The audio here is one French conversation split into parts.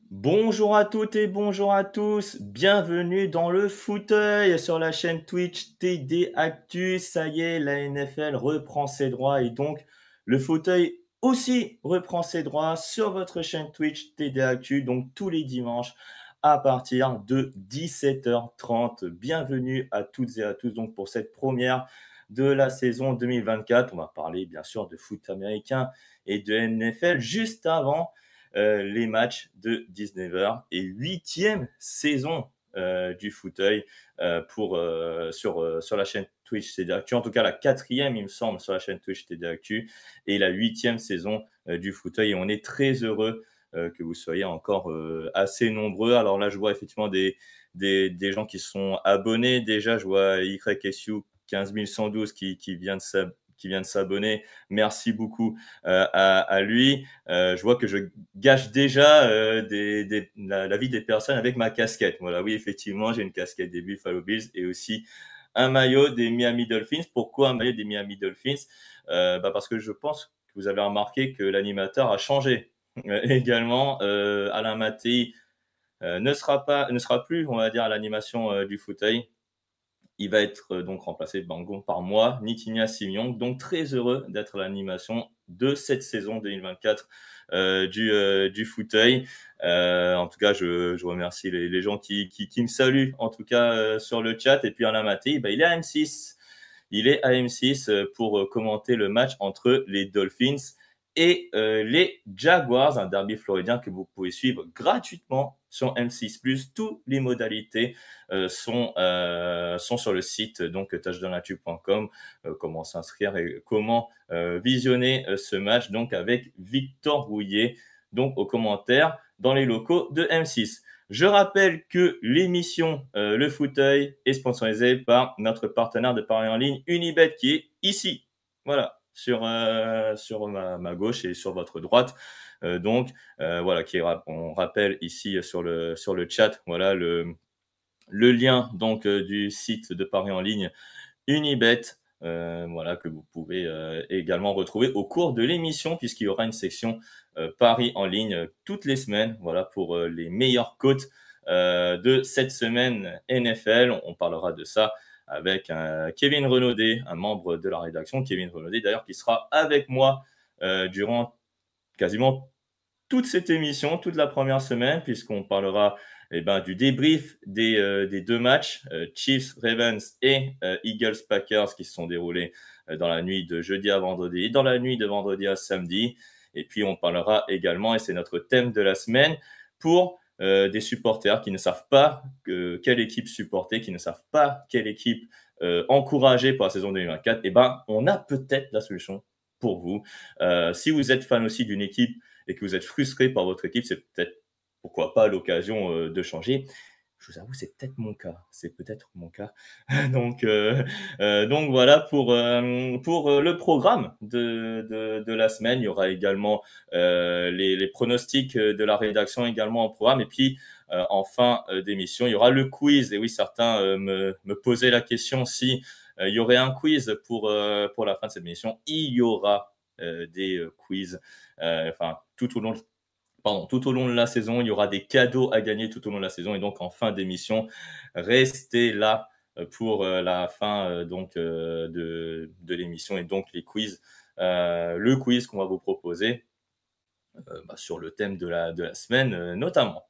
Bonjour à toutes et bonjour à tous, bienvenue dans le fauteuil sur la chaîne Twitch TD Actu. Ça y est, la NFL reprend ses droits et donc le fauteuil aussi reprend ses droits sur votre chaîne Twitch TD Actu, donc tous les dimanches à partir de 17h30. Bienvenue à toutes et à tous donc pour cette première de la saison 2024. On va parler bien sûr de foot américain et de NFL juste avant les matchs de 19h et 8e saison du fauteuil sur la chaîne Twitch TD Actu. En tout cas, la 4e, il me semble, sur la chaîne Twitch TD Actu et la 8e saison du fauteuil. Et on est très heureux que vous soyez encore assez nombreux. Alors là, je vois effectivement des gens qui sont abonnés. Déjà, je vois YSU 15112 qui vient de s'abonner. Merci beaucoup à lui. Je vois que je gâche déjà la vie des personnes avec ma casquette. Voilà, oui, effectivement, j'ai une casquette des Buffalo Bills et aussi un maillot des Miami Dolphins. Pourquoi un maillot des Miami Dolphins? Parce que je pense que vous avez remarqué que l'animateur a changé. Également, Alain Mattei ne sera plus, on va dire, à l'animation du fauteuil. Il va être donc remplacé par moi, Nitinia Simion. Donc très heureux d'être à l'animation de cette saison 2024 du fauteuil. En tout cas, je remercie les gens qui me saluent, en tout cas sur le chat. Et puis Alain Maté, il est à M6. Il est à M6 pour commenter le match entre les Dolphins et les Jaguars, un derby floridien que vous pouvez suivre gratuitement sur M6+. Toutes les modalités sont sur le site donc touchdownactu.com. Comment s'inscrire et comment visionner ce match donc avec Victor Rouillet donc aux commentaires dans les locaux de M6. Je rappelle que l'émission Le Fauteuil est sponsorisée par notre partenaire de paris en ligne Unibet qui est ici. Voilà. Sur ma gauche et sur votre droite. Voilà, on rappelle ici sur le chat, voilà le lien donc du site de paris en ligne Unibet, voilà, que vous pouvez également retrouver au cours de l'émission puisqu'il y aura une section paris en ligne toutes les semaines, voilà, pour les meilleures cotes de cette semaine NFL. On parlera de ça avec Kevin Renaudet, un membre de la rédaction. Kevin Renaudet, d'ailleurs, qui sera avec moi durant quasiment toute cette émission, toute la première semaine, puisqu'on parlera du débrief des deux matchs, Chiefs, Ravens et Eagles, Packers, qui se sont déroulés dans la nuit de jeudi à vendredi et dans la nuit de vendredi à samedi. Et puis, on parlera également, et c'est notre thème de la semaine, pour des supporters qui ne savent pas quelle équipe supporter, qui ne savent pas quelle équipe encourager pour la saison 2024, on a peut-être la solution pour vous. Si vous êtes fan aussi d'une équipe et que vous êtes frustré par votre équipe, c'est peut-être, pourquoi pas, l'occasion de changer. Je vous avoue, c'est peut-être mon cas. C'est peut-être mon cas. donc voilà pour le programme de la semaine. Il y aura également les pronostics de la rédaction également en programme. Et puis, en fin d'émission, il y aura le quiz. Et oui, certains me posaient la question si il y aurait un quiz pour la fin de cette émission. Il y aura des quiz. Tout au long de la saison, il y aura des cadeaux à gagner tout au long de la saison. Et donc, en fin d'émission, restez là pour la fin de l'émission et donc les quiz. Le quiz qu'on va vous proposer sur le thème de la semaine notamment.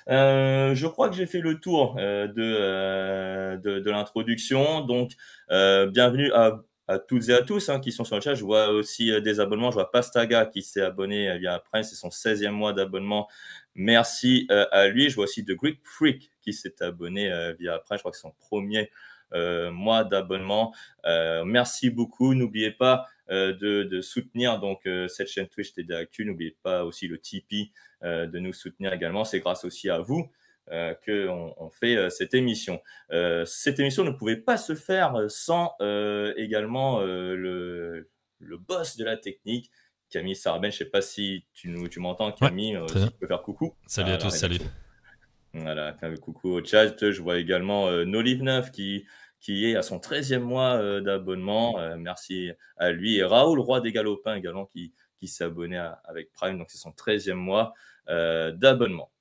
Je crois que j'ai fait le tour de l'introduction. Donc, bienvenue à toutes et à tous qui sont sur le chat. Je vois aussi des abonnements. Je vois Pastaga qui s'est abonné via Prime. C'est son 16e mois d'abonnement. Merci à lui. Je vois aussi The Greek Freak qui s'est abonné via Prime. Je crois que c'est son premier mois d'abonnement. Merci beaucoup. N'oubliez pas de soutenir donc cette chaîne Twitch TD Actu. N'oubliez pas aussi le Tipeee de nous soutenir également. C'est grâce aussi à vous qu'on fait cette émission. Cette émission ne pouvait pas se faire sans également le boss de la technique, Camille Sarben. Je ne sais pas si tu m'entends, Camille. Ouais, Si tu peux faire coucou. salut à tous, salut. Voilà, coucou au chat. Je vois également Nolive9 qui est à son 13e mois d'abonnement. Merci à lui. Et Raoul, roi des galopins également, qui s'est abonné avec Prime. Donc, c'est son 13e mois d'abonnement.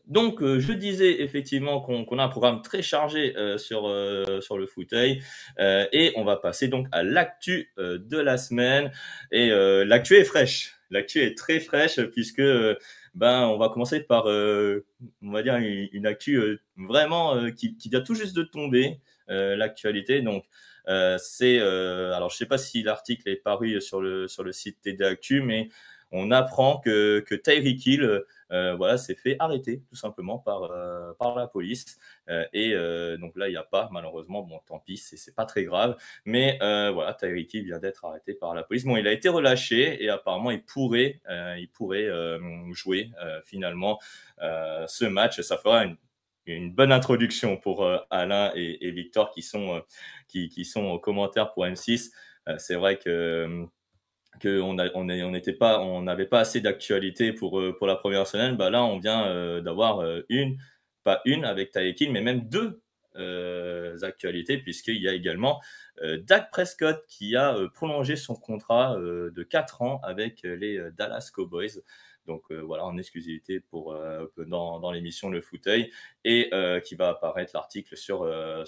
Donc, je disais effectivement qu'on a un programme très chargé sur le fauteuil et on va passer donc à l'actu de la semaine. Et l'actu est fraîche. L'actu est très fraîche puisque on va commencer par on va dire une actu vraiment qui vient tout juste de tomber, l'actualité. Donc, alors je sais pas si l'article est paru sur le site TD Actu, mais on apprend que Tyreek Hill voilà, s'est fait arrêter tout simplement par la police. Donc là, il n'y a pas, malheureusement, bon, tant pis, c'est pas très grave. Mais voilà, Tyreek Hill vient d'être arrêté par la police. Bon, il a été relâché et apparemment, il pourrait jouer finalement ce match. Ça fera une bonne introduction pour Alain et Victor qui sont aux commentaires pour M6. C'est vrai qu'on n'avait pas assez d'actualité pour la première semaine. Bah là, on vient d'avoir pas une avec Tyreek Hill, mais même deux actualités, puisqu'il y a également Dak Prescott qui a prolongé son contrat de 4 ans avec les Dallas Cowboys. Donc voilà, en exclusivité dans l'émission Le Fauteuil, et qui va apparaître l'article sur le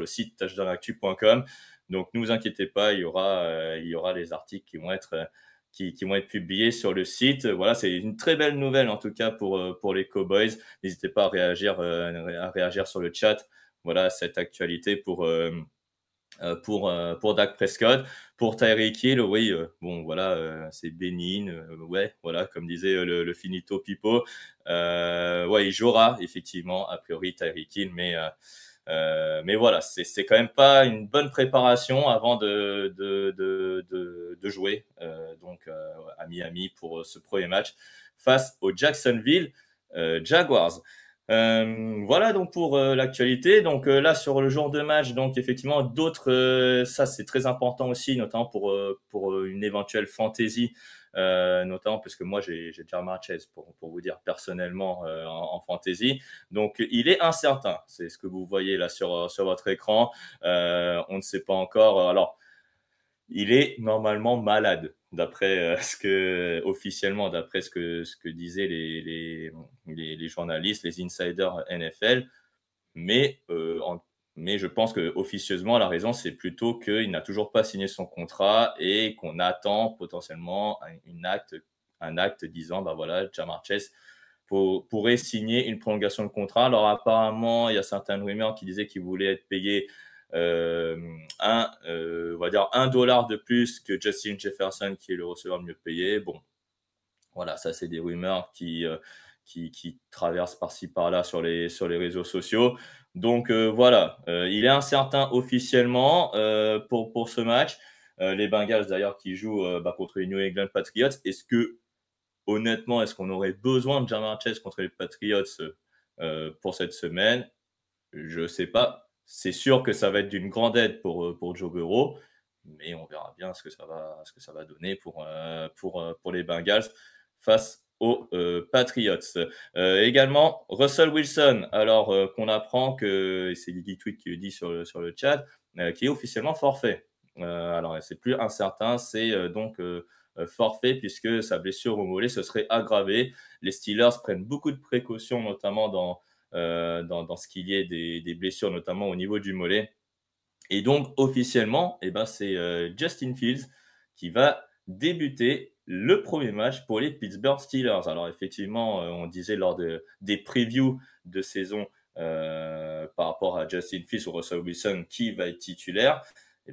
site touchdownactu.com. Donc, ne vous inquiétez pas, il y aura des articles qui vont être publiés sur le site. Voilà, c'est une très belle nouvelle en tout cas pour les Cowboys. N'hésitez pas à réagir sur le chat. Voilà cette actualité pour Dak Prescott. Pour Tyreek Hill, oui, bon voilà, c'est bénigne. Ouais, voilà, comme disait le finito Pipo. Ouais, il jouera effectivement a priori Tyreek Hill, mais voilà, c'est quand même pas une bonne préparation avant de jouer donc à Miami pour ce premier match face aux Jacksonville Jaguars. Voilà donc pour l'actualité. Donc là sur le jour de match, donc effectivement d'autres, ça c'est très important aussi, notamment pour une éventuelle fantasy. Notamment parce que moi j'ai Ja'Marr Chase pour vous dire personnellement en fantasy. Donc il est incertain, c'est ce que vous voyez là sur votre écran. On ne sait pas encore. Alors il est normalement malade d'après d'après ce que disaient les journalistes, les insiders NFL. Mais, mais je pense que officieusement, la raison, c'est plutôt qu'il n'a toujours pas signé son contrat et qu'on attend potentiellement un acte disant, bah voilà, Ja'Marr Chase pourrait signer une prolongation de contrat. Alors apparemment, il y a certaines rumeurs qui disaient qu'il voulait être payé on va dire $1 de plus que Justin Jefferson, qui est le receveur le mieux payé. Bon, voilà, ça c'est des rumeurs qui traversent par-ci par-là sur les réseaux sociaux. Donc voilà, il est incertain officiellement pour ce match. Les Bengals d'ailleurs qui jouent contre les New England Patriots. Honnêtement, est-ce qu'on aurait besoin de Ja'Marr Chase contre les Patriots pour cette semaine? Je sais pas. C'est sûr que ça va être d'une grande aide pour Joe Burrow, mais on verra bien ce que ça va donner pour les Bengals face aux Patriots. Également, Russell Wilson, alors qu'on apprend que, et c'est Lily Tweet qui le dit sur le chat, qui est officiellement forfait. Alors, c'est plus incertain, c'est donc forfait puisque sa blessure au mollet se serait aggravée. Les Steelers prennent beaucoup de précautions, notamment dans ce qu'il y ait des blessures, notamment au niveau du mollet. Et donc, officiellement, c'est Justin Fields qui va débuter le premier match pour les Pittsburgh Steelers. Alors, effectivement, on disait lors des previews de saison par rapport à Justin Fields ou Russell Wilson qui va être titulaire.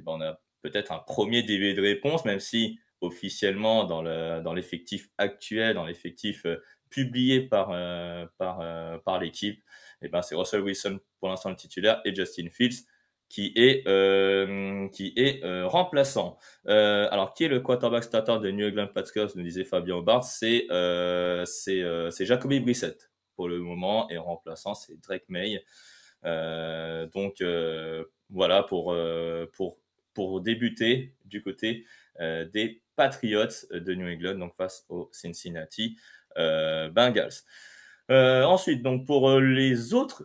On a peut-être un premier début de réponse, même si officiellement, dans l'effectif actuel, dans l'effectif publié par l'équipe, c'est Russell Wilson pour l'instant le titulaire et Justin Fields qui est remplaçant. Alors, qui est le quarterback starter de New England Patriots, nous disait Fabien Aubard, c'est Jacoby Brissett pour le moment, et remplaçant, c'est Drake May. Donc, voilà pour débuter du côté des Patriots de New England, donc face aux Cincinnati Bengals. Ensuite, donc pour les autres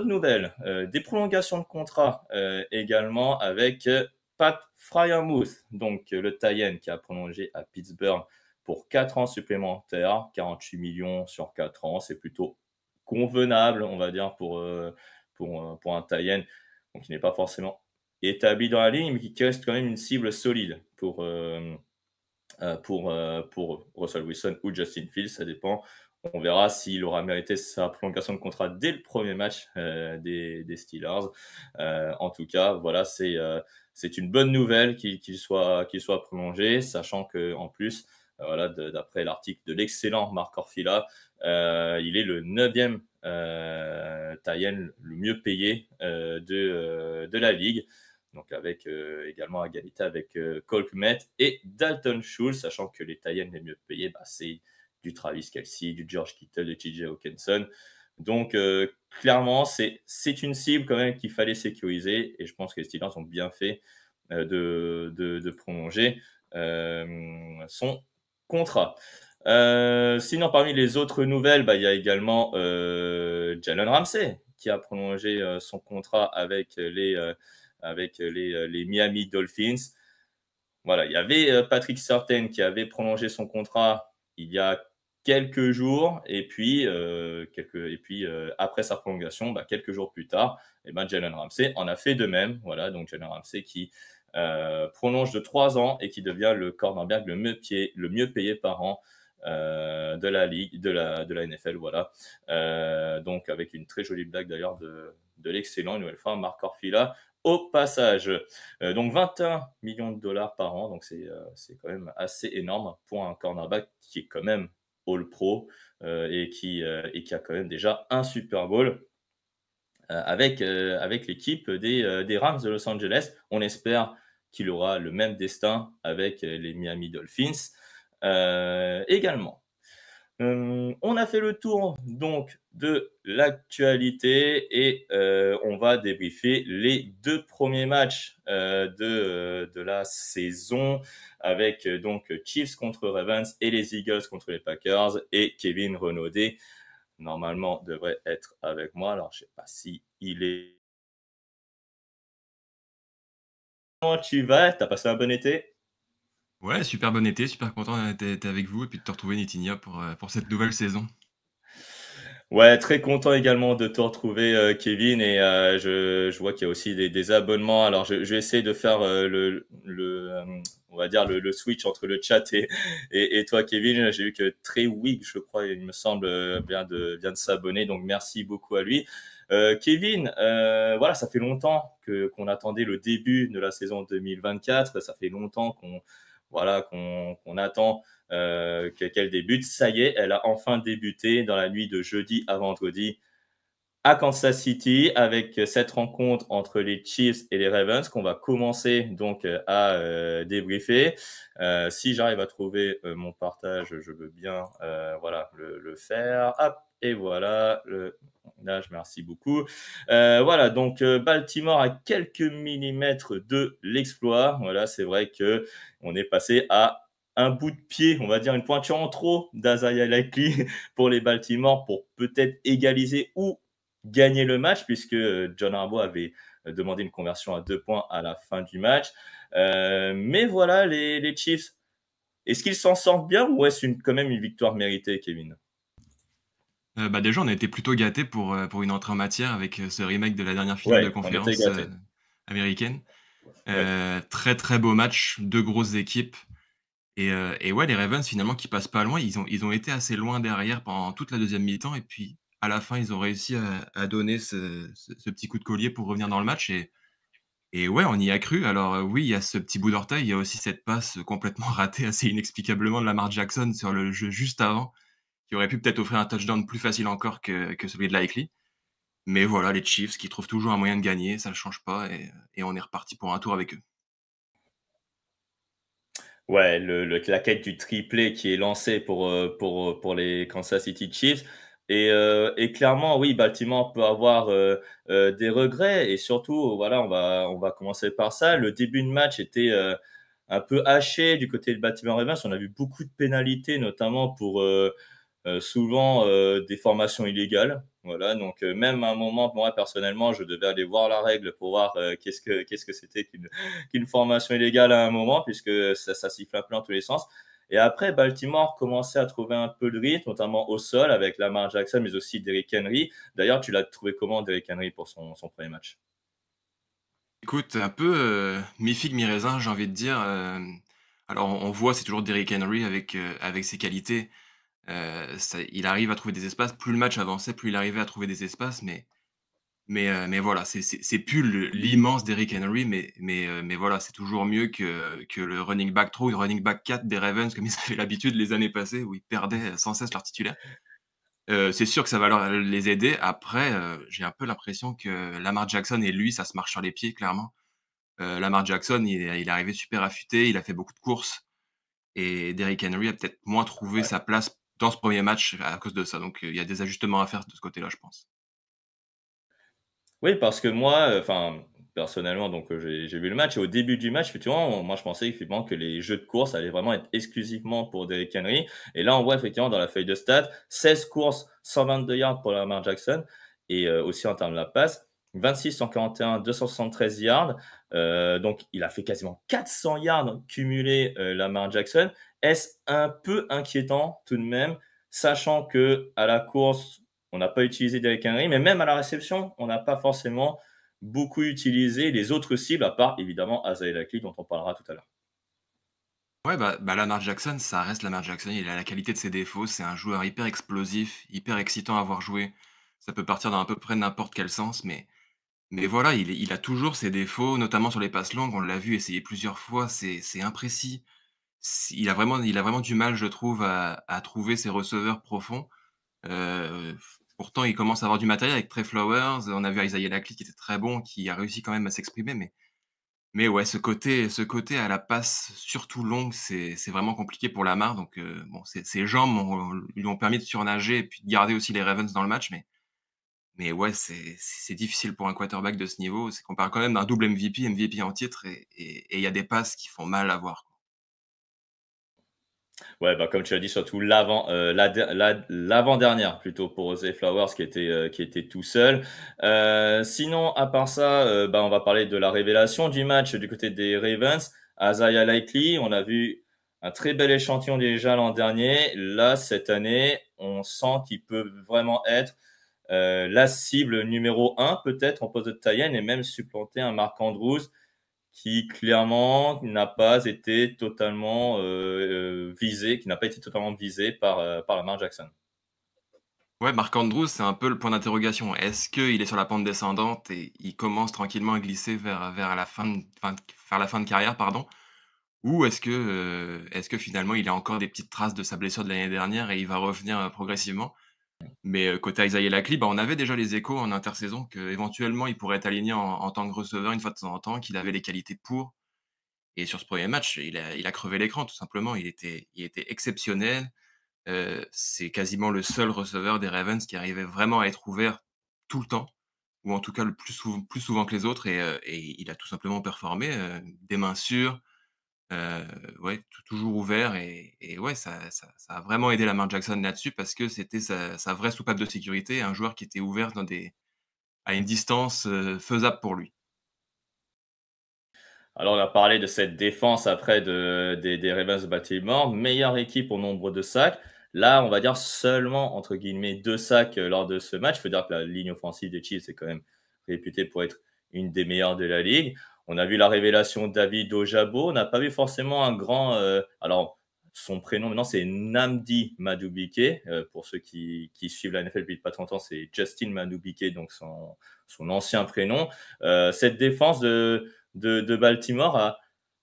nouvelles, des prolongations de contrat également avec Pat Fryermuth, donc le Tyen qui a prolongé à Pittsburgh pour 4 ans supplémentaires, 48 millions sur 4 ans. C'est plutôt convenable, on va dire, pour un Tyen, donc qui n'est pas forcément établi dans la ligne, mais qui reste quand même une cible solide pour Russell Wilson ou Justin Fields, ça dépend. On verra s'il aura mérité sa prolongation de contrat dès le premier match des Steelers. En tout cas, voilà, c'est une bonne nouvelle qu'il soit prolongé, sachant qu'en plus, voilà, d'après l'article de l'excellent Marc Orfila, il est le 9e Tyen le mieux payé de la ligue. Donc avec également à égalité avec Cole Kmet et Dalton Schultz, sachant que les Tyens les mieux payés, c'est du Travis Kelce, du George Kittle, de TJ Hawkinson. Donc clairement, c'est une cible quand même qu'il fallait sécuriser et je pense que les Steelers ont bien fait de prolonger son contrat. Sinon, parmi les autres nouvelles, il y a également Jalen Ramsey qui a prolongé son contrat avec les Miami Dolphins. Voilà, il y avait Patrick Surtain qui avait prolongé son contrat il y a quelques jours, et puis, après sa prolongation, quelques jours plus tard, Jalen Ramsey en a fait de même. Voilà, donc Jalen Ramsey qui prolonge de 3 ans et qui devient le cornerback le mieux payé par an de la ligue, de la NFL, voilà. Donc avec une très jolie blague d'ailleurs de l'excellent, une nouvelle fois, Marc Orfila au passage. Donc 21 millions de dollars par an, donc c'est quand même assez énorme pour un cornerback qui est quand même All Pro et qui a quand même déjà un Super Bowl avec l'équipe des Rams de Los Angeles. On espère qu'il aura le même destin avec les Miami Dolphins également. On a fait le tour donc de l'actualité et on va débriefer les 2 premiers matchs de la saison avec donc Chiefs contre Ravens et les Eagles contre les Packers, et Kevin Renaudet normalement devrait être avec moi. Alors je sais pas si il est. Comment tu vas? T'as passé un bon été? Ouais, super bon été, super content d'être avec vous et puis de te retrouver Nitinia pour cette nouvelle saison. Ouais, très content également de te retrouver, Kevin, et je vois qu'il y a aussi des abonnements. Alors je vais essayer de faire, on va dire le switch entre le chat et toi, Kevin. J'ai vu que Treywick, je crois, il me semble, vient de s'abonner, donc merci beaucoup à lui. Kevin, voilà, ça fait longtemps qu'on attendait le début de la saison 2024. Ça fait longtemps qu'on attend qu'elle débute. Ça y est, elle a enfin débuté dans la nuit de jeudi à vendredi à Kansas City avec cette rencontre entre les Chiefs et les Ravens qu'on va commencer donc à débriefer. Si j'arrive à trouver mon partage, je veux bien voilà, le faire. Hop, et voilà, le nage, merci beaucoup. Voilà, donc Baltimore à quelques millimètres de l'exploit. Voilà, c'est vrai que on est passé à un bout de pied, on va dire une pointure en trop d'Isaiah Likely pour les Baltimore pour peut-être égaliser ou gagner le match, puisque John Harbaugh avait demandé une conversion à 2 points à la fin du match. Mais voilà, les Chiefs, est-ce qu'ils s'en sortent bien ou est-ce quand même une victoire méritée, Kevin? Déjà, on a été plutôt gâtés pour une entrée en matière avec ce remake de la dernière finale de Ouais, on était conférence gâtés. américaine. Ouais. Très très beau match, 2 grosses équipes et ouais, les Ravens finalement qui passent pas loin, ils ont été assez loin derrière pendant toute la deuxième mi-temps et puis à la fin, ils ont réussi à donner ce petit coup de collier pour revenir dans le match et ouais, on y a cru. Alors, oui, il y a ce petit bout d'orteil, il y a aussi cette passe complètement ratée assez inexplicablement de Lamar Jackson sur le jeu juste avant, qui aurait pu peut-être offrir un touchdown plus facile encore que celui de Likely. Mais voilà, les Chiefs qui trouvent toujours un moyen de gagner, ça ne change pas et on est reparti pour un tour avec eux. Ouais, la quête du triplé qui est lancée pour les Kansas City Chiefs. Et clairement, oui, Baltimore peut avoir des regrets. Et surtout, voilà, on va commencer par ça. Le début de match était un peu haché du côté de Baltimore Ravens. On a vu beaucoup de pénalités, notamment pour souvent des formations illégales. Voilà, donc même à un moment, moi personnellement, je devais aller voir la règle pour voir qu'est-ce que c'était qu'une formation illégale à un moment, puisque ça siffle un peu dans tous les sens. Et après, Baltimore commençait à trouver un peu de rythme, notamment au sol avec Lamar Jackson, mais aussi Derrick Henry. D'ailleurs, tu l'as trouvé comment, Derrick Henry, pour son premier match? Écoute, un peu, mi-figue mi-raisin, j'ai envie de dire, alors on voit, c'est toujours Derrick Henry avec ses qualités, ça il arrive à trouver des espaces. Plus le match avançait, plus il arrivait à trouver des espaces, mais voilà, c'est plus l'immense Derrick Henry, mais voilà, c'est toujours mieux que le running back 3 ou le running back 4 des Ravens comme ils avaient l'habitude les années passées où ils perdaient sans cesse leur titulaire. C'est sûr que ça va les aider. Après, j'ai un peu l'impression que Lamar Jackson et lui, ça se marche sur les pieds clairement. Lamar Jackson, il est arrivé super affûté, il a fait beaucoup de courses et Derrick Henry a peut-être moins trouvé Ouais. sa place dans ce premier match à cause de ça. Donc, il y a des ajustements à faire de ce côté-là, je pense. Oui, parce que moi, enfin, personnellement, donc j'ai vu le match et au début du match, effectivement, moi je pensais effectivement que les jeux de course allaient vraiment être exclusivement pour Derrick Henry. Et là, on voit effectivement dans la feuille de stats, 16 courses, 122 yards pour Lamar Jackson et aussi en termes de la passe, 26, 141, 273 yards. Donc il a fait quasiment 400 yards cumulés, Lamar Jackson. Est-ce un peu inquiétant tout de même, sachant que à la course, on n'a pas utilisé Derrick Henry, mais même à la réception, on n'a pas forcément beaucoup utilisé les autres cibles, à part évidemment Azael Laklie, dont on parlera tout à l'heure. Ouais, bah, Lamar Jackson, ça reste Lamar Jackson. Il a la qualité de ses défauts. C'est un joueur hyper explosif, hyper excitant à voir jouer. Ça peut partir dans à peu près n'importe quel sens, mais voilà, il a toujours ses défauts, notamment sur les passes longues. On l'a vu essayer plusieurs fois, c'est imprécis. Il a vraiment du mal, je trouve, à trouver ses receveurs profonds. Pourtant, il commence à avoir du matériel avec Trey Flowers. On a vu Isaiah Likely qui était très bon, qui a réussi quand même à s'exprimer, mais ouais, ce côté à la passe, surtout longue, c'est vraiment compliqué pour Lamar. Donc bon, ses jambes lui ont permis de surnager et puis de garder aussi les Ravens dans le match, mais ouais, c'est difficile pour un quarterback de ce niveau. C'est qu'on parle quand même d'un double MVP en titre et il y a des passes qui font mal à voir, quoi. Ouais, bah, comme tu l'as dit, surtout l'avant-dernière plutôt pour Zay Flowers qui était tout seul. Sinon, à part ça, bah, on va parler de la révélation du match du côté des Ravens. Isaiah Likely, on a vu un très bel échantillon déjà l'an dernier. Là, cette année, on sent qu'il peut vraiment être la cible numéro un, peut-être en poste de taille et même supplanter un Mark Andrews qui clairement n'a pas été totalement visé, qui n'a pas été totalement visé par Lamar Jackson. Ouais, Mark Andrews, c'est un peu le point d'interrogation. Est-ce qu'il est sur la pente descendante et il commence tranquillement à glisser vers la fin de carrière, pardon? Ou est-ce que finalement il a encore des petites traces de sa blessure de l'année dernière et il va revenir, progressivement? Mais, côté Isaiah Likely, bah, on avait déjà les échos en intersaison qu'éventuellement il pourrait être aligné en tant que receveur une fois de temps en temps, qu'il avait les qualités pour. Et sur ce premier match, il a crevé l'écran tout simplement. Il était exceptionnel. C'est quasiment le seul receveur des Ravens qui arrivait vraiment à être ouvert tout le temps, ou en tout cas le plus souvent que les autres et il a tout simplement performé, des mains sûres, heu, ouais, toujours ouvert et ouais, ça a vraiment aidé Lamar Jackson là-dessus parce que c'était sa vraie soupape de sécurité, un joueur qui était ouvert à une distance, faisable pour lui. Alors on a parlé de cette défense après des Ravens de Baltimore, meilleure équipe au nombre de sacs. Là, on va dire seulement entre guillemets 2 sacs, lors de ce match. Il faut dire que la ligne offensive des Chiefs est quand même réputée pour être une des meilleures de la ligue. On a vu la révélation David Ojabo. On n'a pas vu forcément un grand, alors son prénom maintenant c'est Nnamdi Madubuike, pour ceux qui suivent la NFL depuis pas trop longtemps, c'est Justin Madubuike, donc son ancien prénom. Cette défense de Baltimore,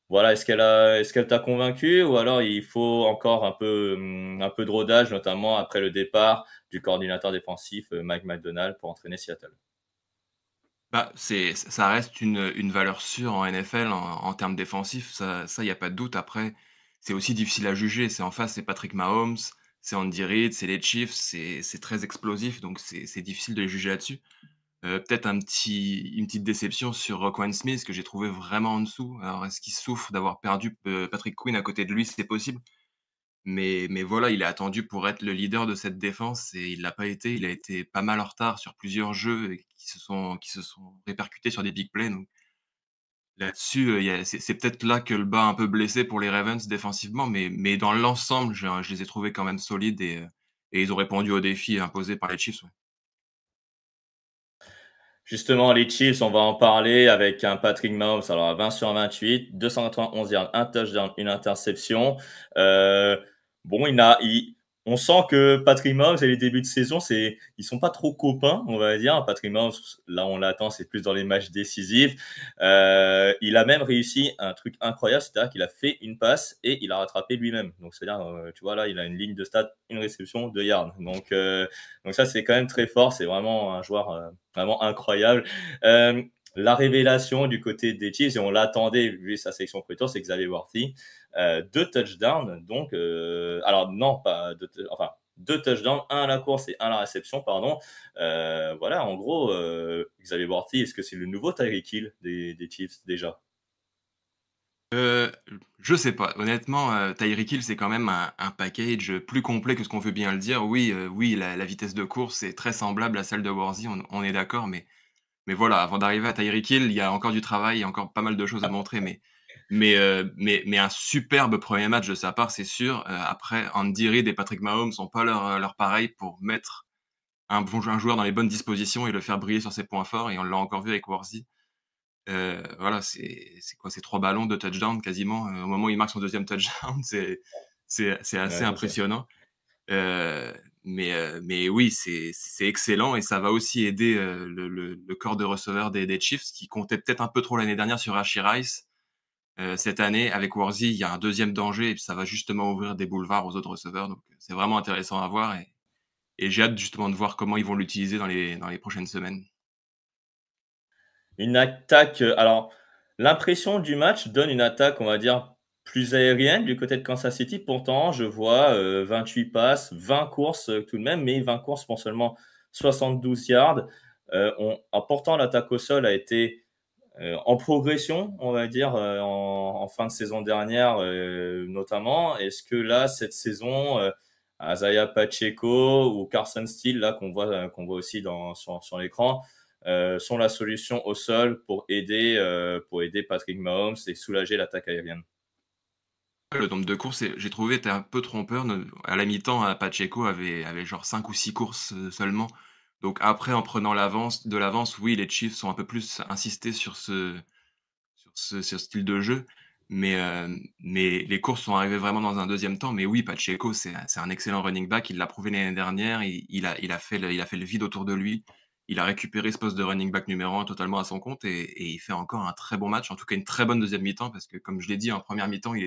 voilà, est-ce qu'elle t'a convaincu ou alors il faut encore un peu de rodage, notamment après le départ du coordinateur défensif, Mike Macdonald pour entraîner Seattle? Bah, ça reste une valeur sûre en NFL en termes défensifs, ça, il y a pas de doute. Après, c'est aussi difficile à juger. C'est en face, c'est Patrick Mahomes, c'est Andy Reid, c'est les Chiefs, c'est très explosif, donc c'est difficile de les juger là-dessus. Peut-être une petite déception sur Roquan Smith que j'ai trouvé vraiment en dessous. Alors est-ce qu'il souffre d'avoir perdu, Patrick Queen à côté de lui? C'est possible, Mais voilà, il est attendu pour être le leader de cette défense et il l'a pas été. Il a été pas mal en retard sur plusieurs jeux et qui se sont répercutés sur des big plays, donc là-dessus, il y a c'est peut-être là que le bas a un peu blessé pour les Ravens défensivement, mais dans l'ensemble, je les ai trouvés quand même solides et ils ont répondu aux défis imposés par les Chiefs, ouais. Justement, les Chiefs, on va en parler avec un Patrick Mahomes, alors à 20 sur 28, 291 yards, un touchdown, une interception. Heu, bon, on sent que Patrick Mahomes et les débuts de saison, ils sont pas trop copains, on va dire. Patrick Mahomes, là, on l'attend, c'est plus dans les matchs décisifs. Il a même réussi un truc incroyable, c'est-à-dire qu'il a fait une passe et il a rattrapé lui-même. Donc c'est-à-dire, tu vois, là, il a une ligne de stats, une réception, 2 yards. Donc ça, c'est quand même très fort. C'est vraiment un joueur, vraiment incroyable. La révélation du côté des Chiefs, et on l'attendait vu sa sélection prétoire, c'est Xavier Worthy. 2 touchdowns, donc, alors non, pas deux, enfin, 2 touchdowns, un à la course et un à la réception, pardon. Voilà, en gros, Xavier Worthy, est-ce que c'est le nouveau Tyreek Hill des Chiefs déjà? Heu, je sais pas. Honnêtement, Tyreek Hill, c'est quand même un package, plus complet que ce qu'on veut bien le dire. Oui, oui, la vitesse de course est très semblable à celle de Worthy, on est d'accord, mais voilà, avant d'arriver à Tyreek Hill, il y a encore du travail, il y a encore pas mal de choses à montrer, mais un superbe premier match de sa part, c'est sûr. Après, Andy Reid et Patrick Mahomes sont pas leur pareil pour mettre un joueur dans les bonnes dispositions et le faire briller sur ses points forts et on l'a encore vu avec Worthy. Voilà, c'est quoi? C'est 3 ballons, 2 touchdowns quasiment, au moment où il marque son deuxième touchdown, c'est assez Ouais, c'est ça. impressionnant. Heu, mais oui, c'est excellent et ça va aussi aider, le corps de receveurs des Chiefs qui comptait peut-être un peu trop l'année dernière sur Rashee Rice. Cette année, avec Worthy, il y a un deuxième danger et puis ça va justement ouvrir des boulevards aux autres receveurs, donc c'est vraiment intéressant à voir et j'ai hâte justement de voir comment ils vont l'utiliser dans les prochaines semaines. Une attaque, alors l'impression du match donne une attaque, on va dire, plus aérienne du côté de Kansas City. Pourtant, je vois, 28 passes, 20 courses, tout de même, mais 20 courses pour seulement 72 yards. Pourtant l'attaque au sol a été, en progression, on va dire, en fin de saison dernière, notamment. Est-ce que là, cette saison, Isaiah Pacheco ou Carson Steele, là, qu'on voit aussi sur l'écran, sont la solution au sol pour aider Patrick Mahomes et soulager l'attaque aérienne? Le nombre de courses, j'ai trouvé était un peu trompeur. À la mi-temps, Pacheco avait genre 5 ou 6 courses, seulement. Donc après, en prenant l'avance, oui, les Chiefs ont un peu plus insisté sur ce style de jeu. Mais les courses sont arrivées vraiment dans un deuxième temps. Mais oui, Pacheco, c'est un excellent running back. Il l'a prouvé l'année dernière. Il a fait le vide autour de lui. Il a récupéré ce poste de running back numéro 1 totalement à son compte et il fait encore un très bon match. En tout cas, une très bonne deuxième mi-temps parce que comme je l'ai dit, en première mi-temps, Mmh.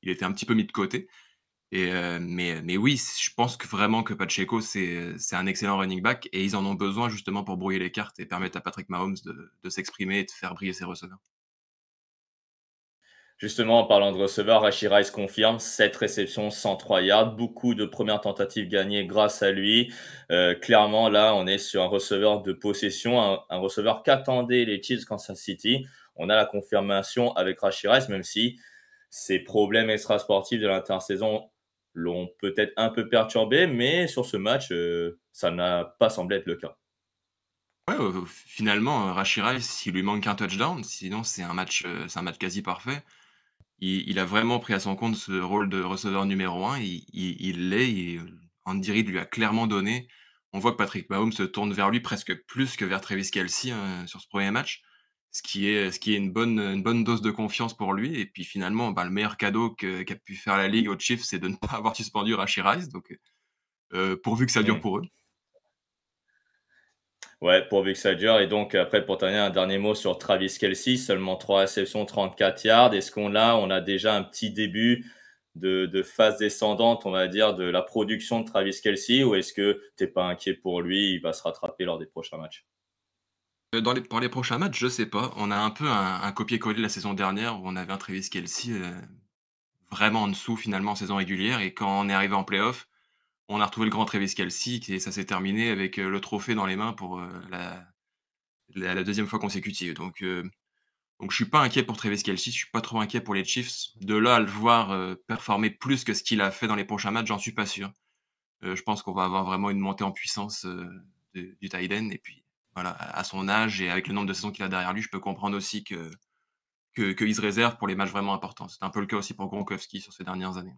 il était un petit peu mis de côté mais oui, je pense que vraiment que Pacheco, c'est un excellent running back et ils en ont besoin justement pour brouiller les cartes et permettre à Patrick Mahomes de s'exprimer et de faire briller ses receveurs. Justement, en parlant de receveur, Rashee Rice confirme 7 réceptions, 103 yards, beaucoup de premières tentatives gagnées grâce à lui. Clairement, là, on est sur un receveur de possession, un receveur qu'attendaient les Chiefs Kansas City. On a la confirmation avec Rashee Rice, même si ses problèmes extrasportifs de l'intersaison l'ont peut-être un peu perturbé, mais sur ce match, ça n'a pas semblé être le cas. Ouais, finalement, Rashee Rice, il lui manque un touchdown, sinon c'est un match quasi parfait. Il a vraiment pris à son compte ce rôle de receveur numéro 1, il l'est et Andy Reid lui a clairement donné. On voit que Patrick Mahomes se tourne vers lui presque plus que vers Travis Kelce, sur ce premier match, ce qui est une bonne dose de confiance pour lui et puis finalement, bah, le meilleur cadeau qu'a pu faire la ligue aux Chiefs, c'est de ne pas avoir suspendu Rashee Rice donc pourvu que ça dure Mmh. pour eux. Ouais, pourvu que ça dure. Et donc, après, pour terminer, un dernier mot sur Travis Kelce, seulement 3 réceptions, 34 yards. Est-ce qu'on a déjà un petit début de phase descendante, on va dire, de la production de Travis Kelce, ou est-ce que t'es pas inquiet pour lui, il va se rattraper lors des prochains matchs? Pour les prochains matchs, je sais pas. On a un peu un copier-coller de la saison dernière où on avait un Travis Kelce, vraiment en dessous finalement en saison régulière et quand on est arrivé en playoff, on a retrouvé le grand Travis Kelce et ça s'est terminé avec, le trophée dans les mains pour, la 2e fois consécutive donc Donc je suis pas inquiet pour Travis Kelce, je suis pas trop inquiet pour les Chiefs. De là à le voir, performer plus que ce qu'il a fait dans les prochains matchs, j'en suis pas sûr. Je pense qu'on va avoir vraiment une montée en puissance, du tight end et puis voilà, à son âge et avec le nombre de saisons qu'il a derrière lui, je peux comprendre aussi qu'il se réserve pour les matchs vraiment importants. C'était un peu le cas aussi pour Gronkowski sur ces dernières années.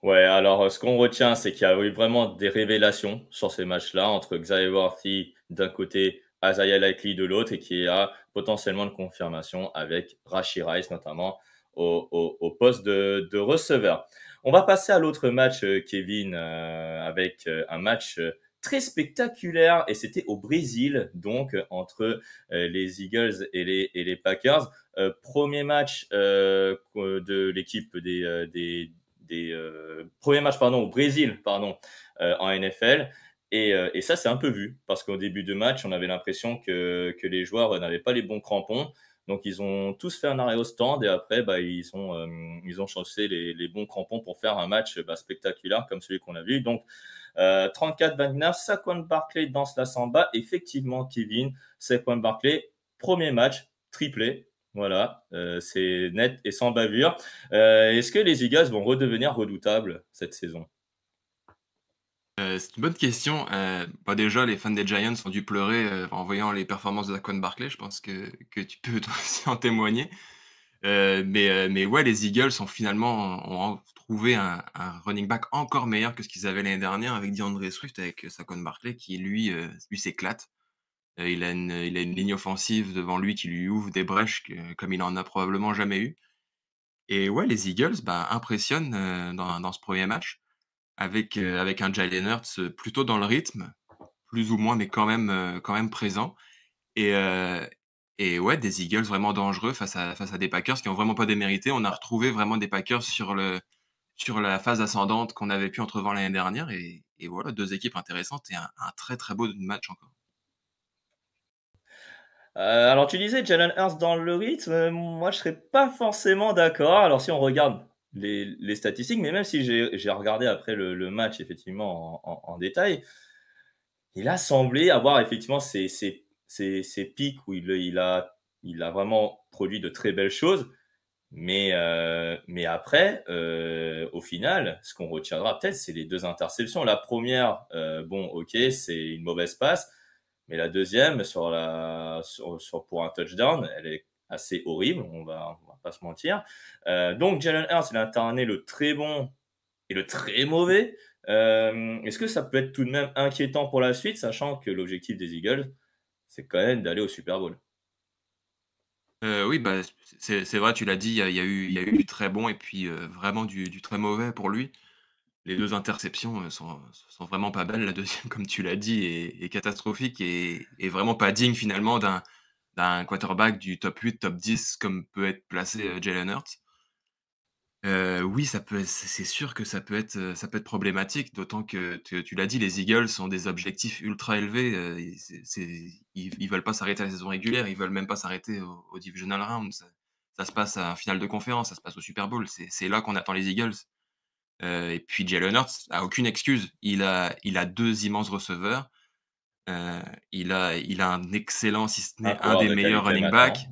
Ouais, alors ce qu'on retient, c'est qu'il y a eu vraiment des révélations sur ces matchs-là entre Xavier Worthy d'un côté, Isaiah Likely de l'autre, et qui a potentiellement une confirmation avec Rashee Rice notamment au poste de receveur. On va passer à l'autre match, Kevin, avec un match très spectaculaire, et c'était au Brésil, donc entre les Eagles et les Packers. Premier match de l'équipe premier match pardon, au Brésil pardon, en NFL. Et ça, c'est un peu vu, parce qu'au début de match, on avait l'impression que les joueurs n'avaient pas les bons crampons. Donc, ils ont tous fait un arrêt au stand et après, ils ont chaussé les bons crampons pour faire un match spectaculaire comme celui qu'on a vu. Donc, 34-29, Saquon Barkley danse la samba. Effectivement, Kevin, Saquon Barkley, premier match, triplé. Voilà, c'est net et sans bavure. Est-ce que les Eagles vont redevenir redoutables cette saison? C'est une bonne question. Bah, déjà, les fans des Giants ont dû pleurer, en voyant les performances de Saquon Barkley. Je pense que tu peux toi aussi en témoigner. Mais ouais, les Eagles ont trouvé un running back encore meilleur que ce qu'ils avaient l'année dernière avec DeAndre Swift, avec Saquon Barkley qui lui s'éclate. Il a une ligne offensive devant lui qui lui ouvre des brèches comme il en a probablement jamais eu. Et ouais, les Eagles, bah, impressionnent, dans ce premier match avec un Jalen Hurts, plutôt dans le rythme, plus ou moins, mais quand même présent. Et heu et ouais, des Eagles vraiment dangereux face à des Packers qui ont vraiment pas démérité. On a retrouvé vraiment des Packers sur la phase ascendante qu'on avait pu entrevoir l'année dernière et voilà, 2 équipes intéressantes et un très, très beau match encore. Alors tu disais Jalen Hurts dans le rythme, moi je serais pas forcément d'accord. Alors si on regarde les statistiques, mais même si j'ai regardé après le match effectivement en détail, il a semblé avoir effectivement ces pics où il a vraiment produit de très belles choses. Mais après, au final, ce qu'on retiendra peut-être, c'est les 2 interceptions. La première, bon, OK, c'est une mauvaise passe, mais la deuxième pour un touchdown, elle est assez horrible, on va pas se mentir. Donc Jalen Hurts, il a alterné le très bon et le très mauvais. Est-ce que ça peut être tout de même inquiétant pour la suite, sachant que l'objectif des Eagles, c'est quand même d'aller au Super Bowl? Oui, bah, c'est vrai, tu l'as dit, il y a eu du très bon et puis, vraiment du très mauvais pour lui. Les 2 interceptions, sont vraiment pas belles. La deuxième, comme tu l'as dit, est catastrophique et vraiment pas digne finalement d'un quarterback du top 8, top 10 comme peut être placé, Jalen Hurts. Oui, c'est sûr que ça peut être problématique, d'autant que tu l'as dit, les Eagles ont des objectifs ultra élevés, ils veulent pas s'arrêter à la saison régulière, ils veulent même pas s'arrêter au divisional round. Ça se passe à un finale de conférence, ça se passe au Super Bowl, c'est là qu'on attend les Eagles. Et puis Jalen Hurts a aucune excuse. Il a 2 immenses receveurs, heu, il a un excellent, si ce Un n'est un coureur des de meilleurs qualité running maintenant.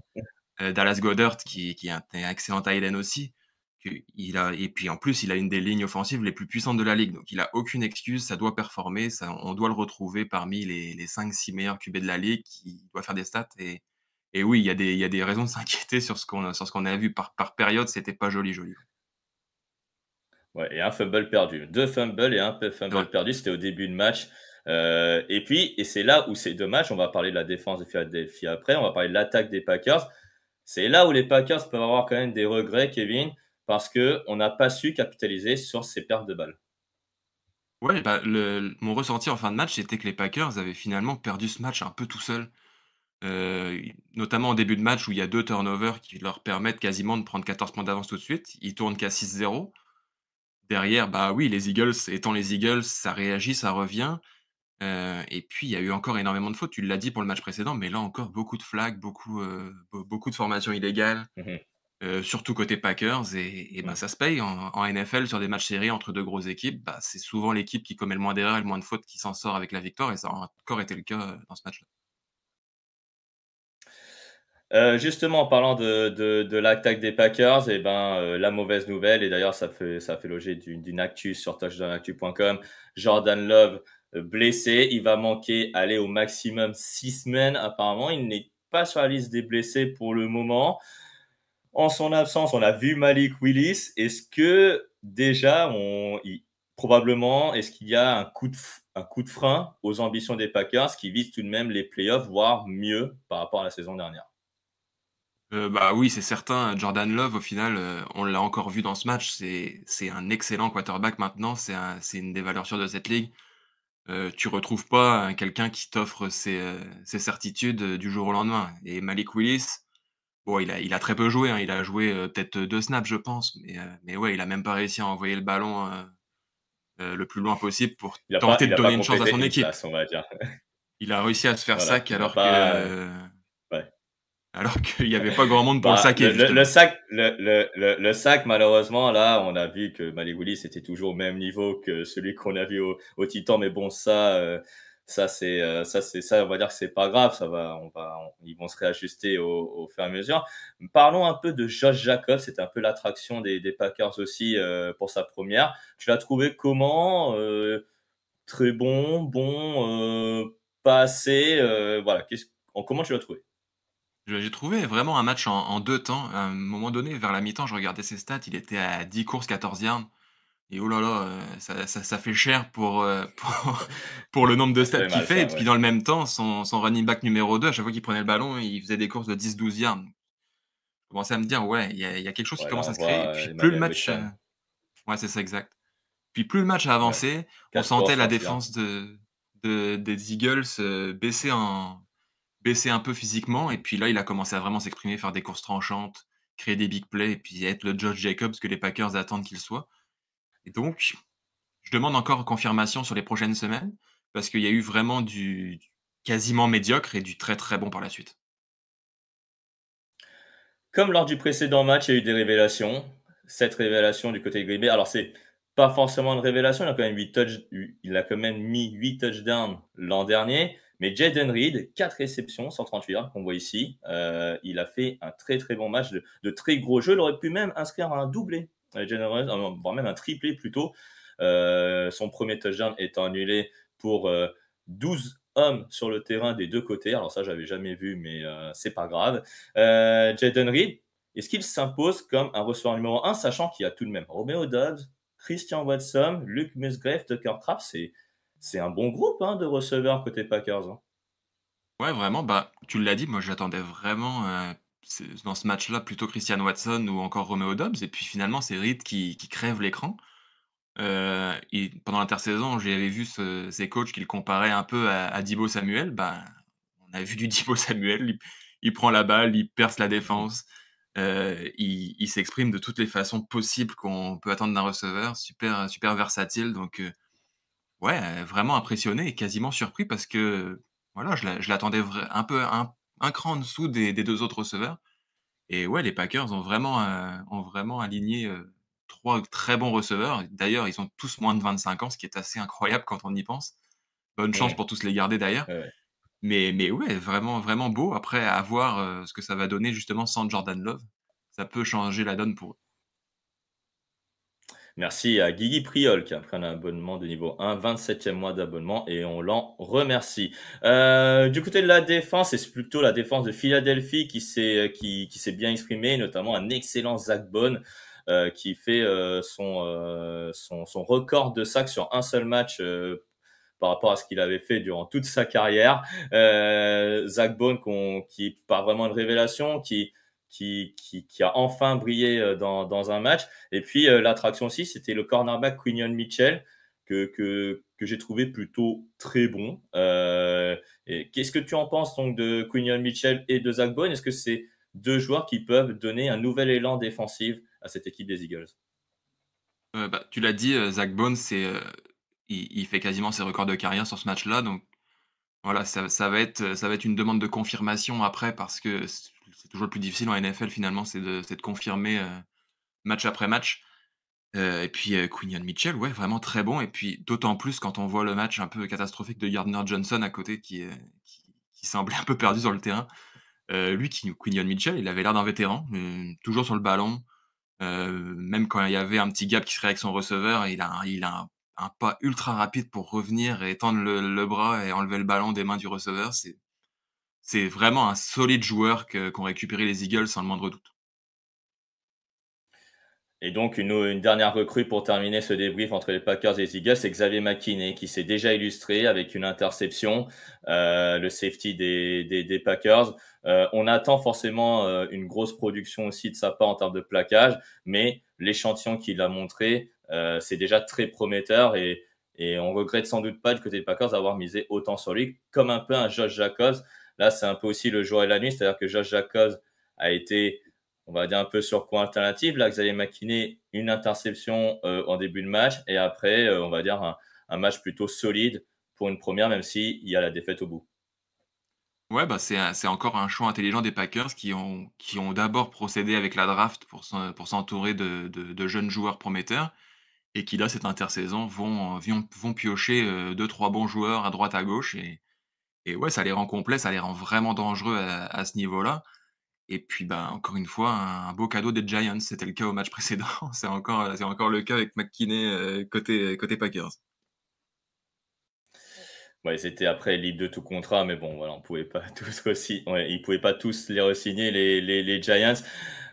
backs, Dallas Goedert qui est un excellent tight end aussi, il a et puis en plus, il a une des lignes offensives les plus puissantes de la ligue, donc il a aucune excuse, ça doit performer, ça on doit le retrouver parmi les 5-6 meilleurs QB de la ligue, qui doit faire des stats et oui, il y a des raisons de s'inquiéter sur ce qu'on a vu par période, c'était pas joli, joli. Ouais, et un fumble perdu. 2 fumbles et un C'est vrai. fumble perdu, c'était au début de match. Et c'est là où c'est dommage, on va parler de la défense de Philadelphie après, on va parler de l'attaque des Packers. C'est là où les Packers peuvent avoir quand même des regrets, Kevin, parce qu'on n'a pas su capitaliser sur ces pertes de balles. Ouais, bah, mon ressenti en fin de match, c'était que les Packers avaient finalement perdu ce match un peu tout seuls. Notamment en début de match où il y a 2 turnovers qui leur permettent quasiment de prendre 14 points d'avance tout de suite. Ils tournent qu'à 6-0. Derrière, bah, oui, les Eagles étant les Eagles, ça réagit, ça revient. Et puis il y a eu encore énormément de fautes. Tu l'as dit pour le match précédent, mais là encore beaucoup de flags, beaucoup de formations illégales, Mmh. surtout côté Packers et ben, Mmh. ça se paye en NFL sur des matchs séries entre 2 grosses équipes. Bah, c'est souvent l'équipe qui commet le moins d'erreurs et le moins de fautes qui s'en sort avec la victoire et ça a encore été le cas, dans ce match-là. Justement, en parlant de l'attaque des Packers, et ben, la mauvaise nouvelle, et d'ailleurs ça fait l'objet d'une actu sur touchdownactu.com. Jordan Love, blessé, il va manquer, aller au maximum 6 semaines apparemment. Il n'est pas sur la liste des blessés pour le moment. En son absence, on a vu Malik Willis. Est-ce que déjà, probablement, est-ce qu'il y a un coup de frein aux ambitions des Packers qui visent tout de même les playoffs, voire mieux par rapport à la saison dernière? Bah, oui, c'est certain, Jordan Love, au final, on l'a encore vu dans ce match, c'est un excellent quarterback maintenant, c'est une des valeurs sûres de cette ligue. Tu retrouves pas quelqu'un qui t'offre ces certitudes, du jour au lendemain et Malik Willis, bon, il a très peu joué, hein, il a joué, peut-être 2 snaps, je pense, mais ouais, il a même pas réussi à envoyer le ballon, le plus loin possible pour tenter Il de a pas donner une chance à complété son une équipe. passe, on va dire. Il a réussi à se faire Voilà, sac il n'a pas, ouais. alors qu'il y avait pas grand monde pour le Bah, saquer justement. le sac, malheureusement, là, on a vu que Maligoulis était toujours au même niveau que celui qu'on a vu au Titan. Mais bon, ça, on va dire que c'est pas grave. Ils vont se réajuster au fur et à mesure. Parlons un peu de Josh Jacobs. C'était un peu l'attraction des Packers aussi pour sa première. Tu l'as trouvé comment? Très pas assez. Voilà. Comment tu l'as trouvé? J'ai trouvé vraiment un match en 2 temps. À un moment donné, vers la mi-temps, je regardais ses stats, il était à 10 courses, 14 yards et oh là là, ça fait cher pour, pour le nombre de Ça stats fait qu'il mal fait et ça, puis ouais. dans le même temps, son running back numéro 2, à chaque fois qu'il prenait le ballon, il faisait des courses de 10-12 yards. Je commençais à me dire: «Ouais, il y a quelque chose qui Ouais, là, commence on à se créer» et voit, puis plus le Emmanuel match, Wilson. ouais, c'est ça, exact. Puis plus le match a Ouais. avancé, on 4 sentait courses, la 11 yards. défense des Eagles, baisser un peu physiquement et puis là, il a commencé à vraiment s'exprimer, faire des courses tranchantes, créer des big plays et puis être le Josh Jacobs que les Packers attendent qu'il soit et donc je demande encore confirmation sur les prochaines semaines parce qu'il y a eu vraiment du quasiment médiocre et du très, très bon par la suite. Comme lors du précédent match, il y a eu des révélations. Cette révélation du côté de Green Bay, alors c'est pas forcément une révélation, il a quand même mis 8 touchdowns l'an dernier, mais Jayden Reed, 4 réceptions, 138 yards qu'on voit ici. Il a fait un très, très bon match, de très gros jeux. Il aurait pu même inscrire un doublé, Jayden Reed, voire même un triplé plutôt. Son premier touchdown étant annulé pour 12 hommes sur le terrain des 2 côtés. Alors ça, j'avais jamais vu, mais c'est pas grave. Jayden Reed, est-ce qu'il s'impose comme un receveur numéro un, sachant qu'il y a tout de même Romeo Doubs, Christian Watson, Luke Musgrave, Tucker Kraft, c'est un bon groupe hein, de receveurs côté Packers, hein. Ouais, vraiment, bah, tu l'as dit, moi j'attendais vraiment, dans ce match-là plutôt Christian Watson ou encore Romeo Doubs et puis finalement c'est Reed qui crève l'écran. Et pendant l'intersaison, j'avais vu ces coachs qui le comparaient un peu à Deebo Samuel. Ben, on a vu du Deebo Samuel, il prend la balle, il perce la Mhm. défense, il s'exprime de toutes les façons possibles qu'on peut attendre d'un receveur, super super versatile donc ouais, vraiment impressionné et quasiment surpris parce que, voilà, je l'attendais un peu un cran en dessous des 2 autres receveurs et ouais, les Packers ont vraiment aligné, 3 très bons receveurs. D'ailleurs, ils ont tous moins de 25 ans, ce qui est assez incroyable quand on y pense. Bonne chance Ouais, pour tous les garder d'ailleurs. ouais, ouais. Mais ouais, vraiment vraiment beau. Après à voir, ce que ça va donner justement sans Jordan Love. Ça peut changer la donne pour eux. Merci à Guigui Priol qui a pris un abonnement de niveau 1, 27e mois d'abonnement et on l'en remercie. Du côté de la défense, c'est plutôt la défense de Philadelphie qui s'est bien exprimée, notamment un excellent Zach Bone qui fait son record de sacs sur un seul match par rapport à ce qu'il avait fait durant toute sa carrière. Zach Bone qui est pas vraiment une révélation, qui a enfin brillé dans un match. Et puis l'attraction aussi, c'était le cornerback Quinion Mitchell que j'ai trouvé plutôt très bon. Et qu'est-ce que tu en penses donc de Quinion Mitchell et de Zach Bone? Est-ce que c'est deux joueurs qui peuvent donner un nouvel élan défensif à cette équipe des Eagles? Bah, tu l'as dit, Zach Bone, il fait quasiment ses records de carrière sur ce match-là donc voilà, ça va être une demande de confirmation après parce que c'est toujours le plus difficile en NFL finalement, c'est de confirmer, match après match. Et puis, Quinion Mitchell, ouais, vraiment très bon et puis d'autant plus quand on voit le match un peu catastrophique de Gardner Johnson à côté qui semblait un peu perdu sur le terrain. Lui, Quinion Mitchell, il avait l'air d'un vétéran, toujours sur le ballon, même quand il y avait un petit gap qui se créait avec son receveur, il a un pas ultra rapide pour revenir et tendre le bras et enlever le ballon des mains du receveur. C'est vraiment un solide joueur qu'ont récupéré les Eagles sans le moindre doute. Et donc, une dernière recrue pour terminer ce débrief entre les Packers et les Eagles, c'est Xavier McKinney qui s'est déjà illustré avec une interception, le safety des Packers. On attend forcément une grosse production aussi de sa part en termes de plaquage, mais l'échantillon qu'il a montré, c'est déjà très prometteur et on regrette sans doute pas du côté des Packers d'avoir misé autant sur lui, comme un peu un Josh Jacobs. Là, c'est un peu aussi le jour et la nuit, c'est-à-dire que Josh Jacobs a été, on va dire, un peu sur quoi alternative. Là, Xavier McKinney, une interception en début de match et après, on va dire, un match plutôt solide pour une première, même s'il y a la défaite au bout. Ouais, bah, c'est encore un choix intelligent des Packers qui ont d'abord procédé avec la draft pour s'entourer de jeunes joueurs prometteurs et qui là, cette intersaison, vont piocher, 2-3 bons joueurs à droite, à gauche et ouais, ça les rend complets, ça les rend vraiment dangereux à ce niveau-là et puis, bah, encore une fois, un beau cadeau des Giants. C'était le cas au match précédent, c'est encore le cas avec McKinney, côté Packers. Ouais, c'était après libre de tout contrat, mais bon, voilà, on pouvait pas tous aussi, ouais, ils pouvaient pas tous les re-signer, les Giants.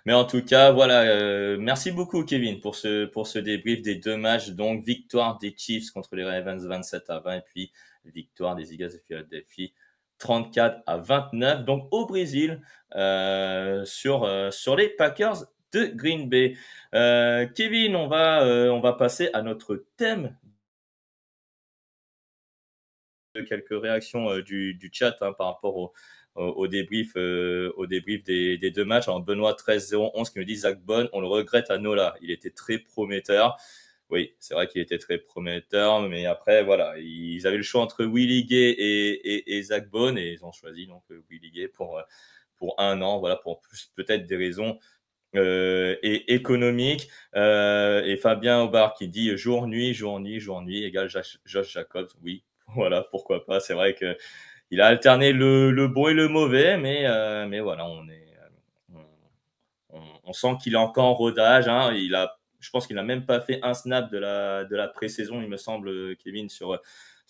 Mais en tout cas, voilà, merci beaucoup, Kevin, pour ce débrief des deux matchs. Donc, victoire des Chiefs contre les Ravens 27-20, et puis victoire des Eagles de Philadelphie 34-29. Donc, au Brésil, sur les Packers de Green Bay. Kevin, on va passer à notre thème, de quelques réactions du chat, hein, par rapport au débrief des deux matchs. Alors, Benoît 13-011 qui nous dit Zach Bond, on le regrette à Nola. Il était très prometteur. Oui, c'est vrai qu'il était très prometteur, mais après, voilà, ils avaient le choix entre Willie Gay et Zach Bond et ils ont choisi donc Willie Gay pour un an, voilà, pour peut-être des raisons et économiques. Et Fabien Aubard qui dit jour-nuit, jour-nuit, jour-nuit égale Josh Jacobs. Oui, voilà, pourquoi pas. C'est vrai que il a alterné le bon et le mauvais, mais voilà, on sent qu'il est encore en rodage. Hein. Je pense qu'il n'a même pas fait un snap de la pré-saison, il me semble, Kevin,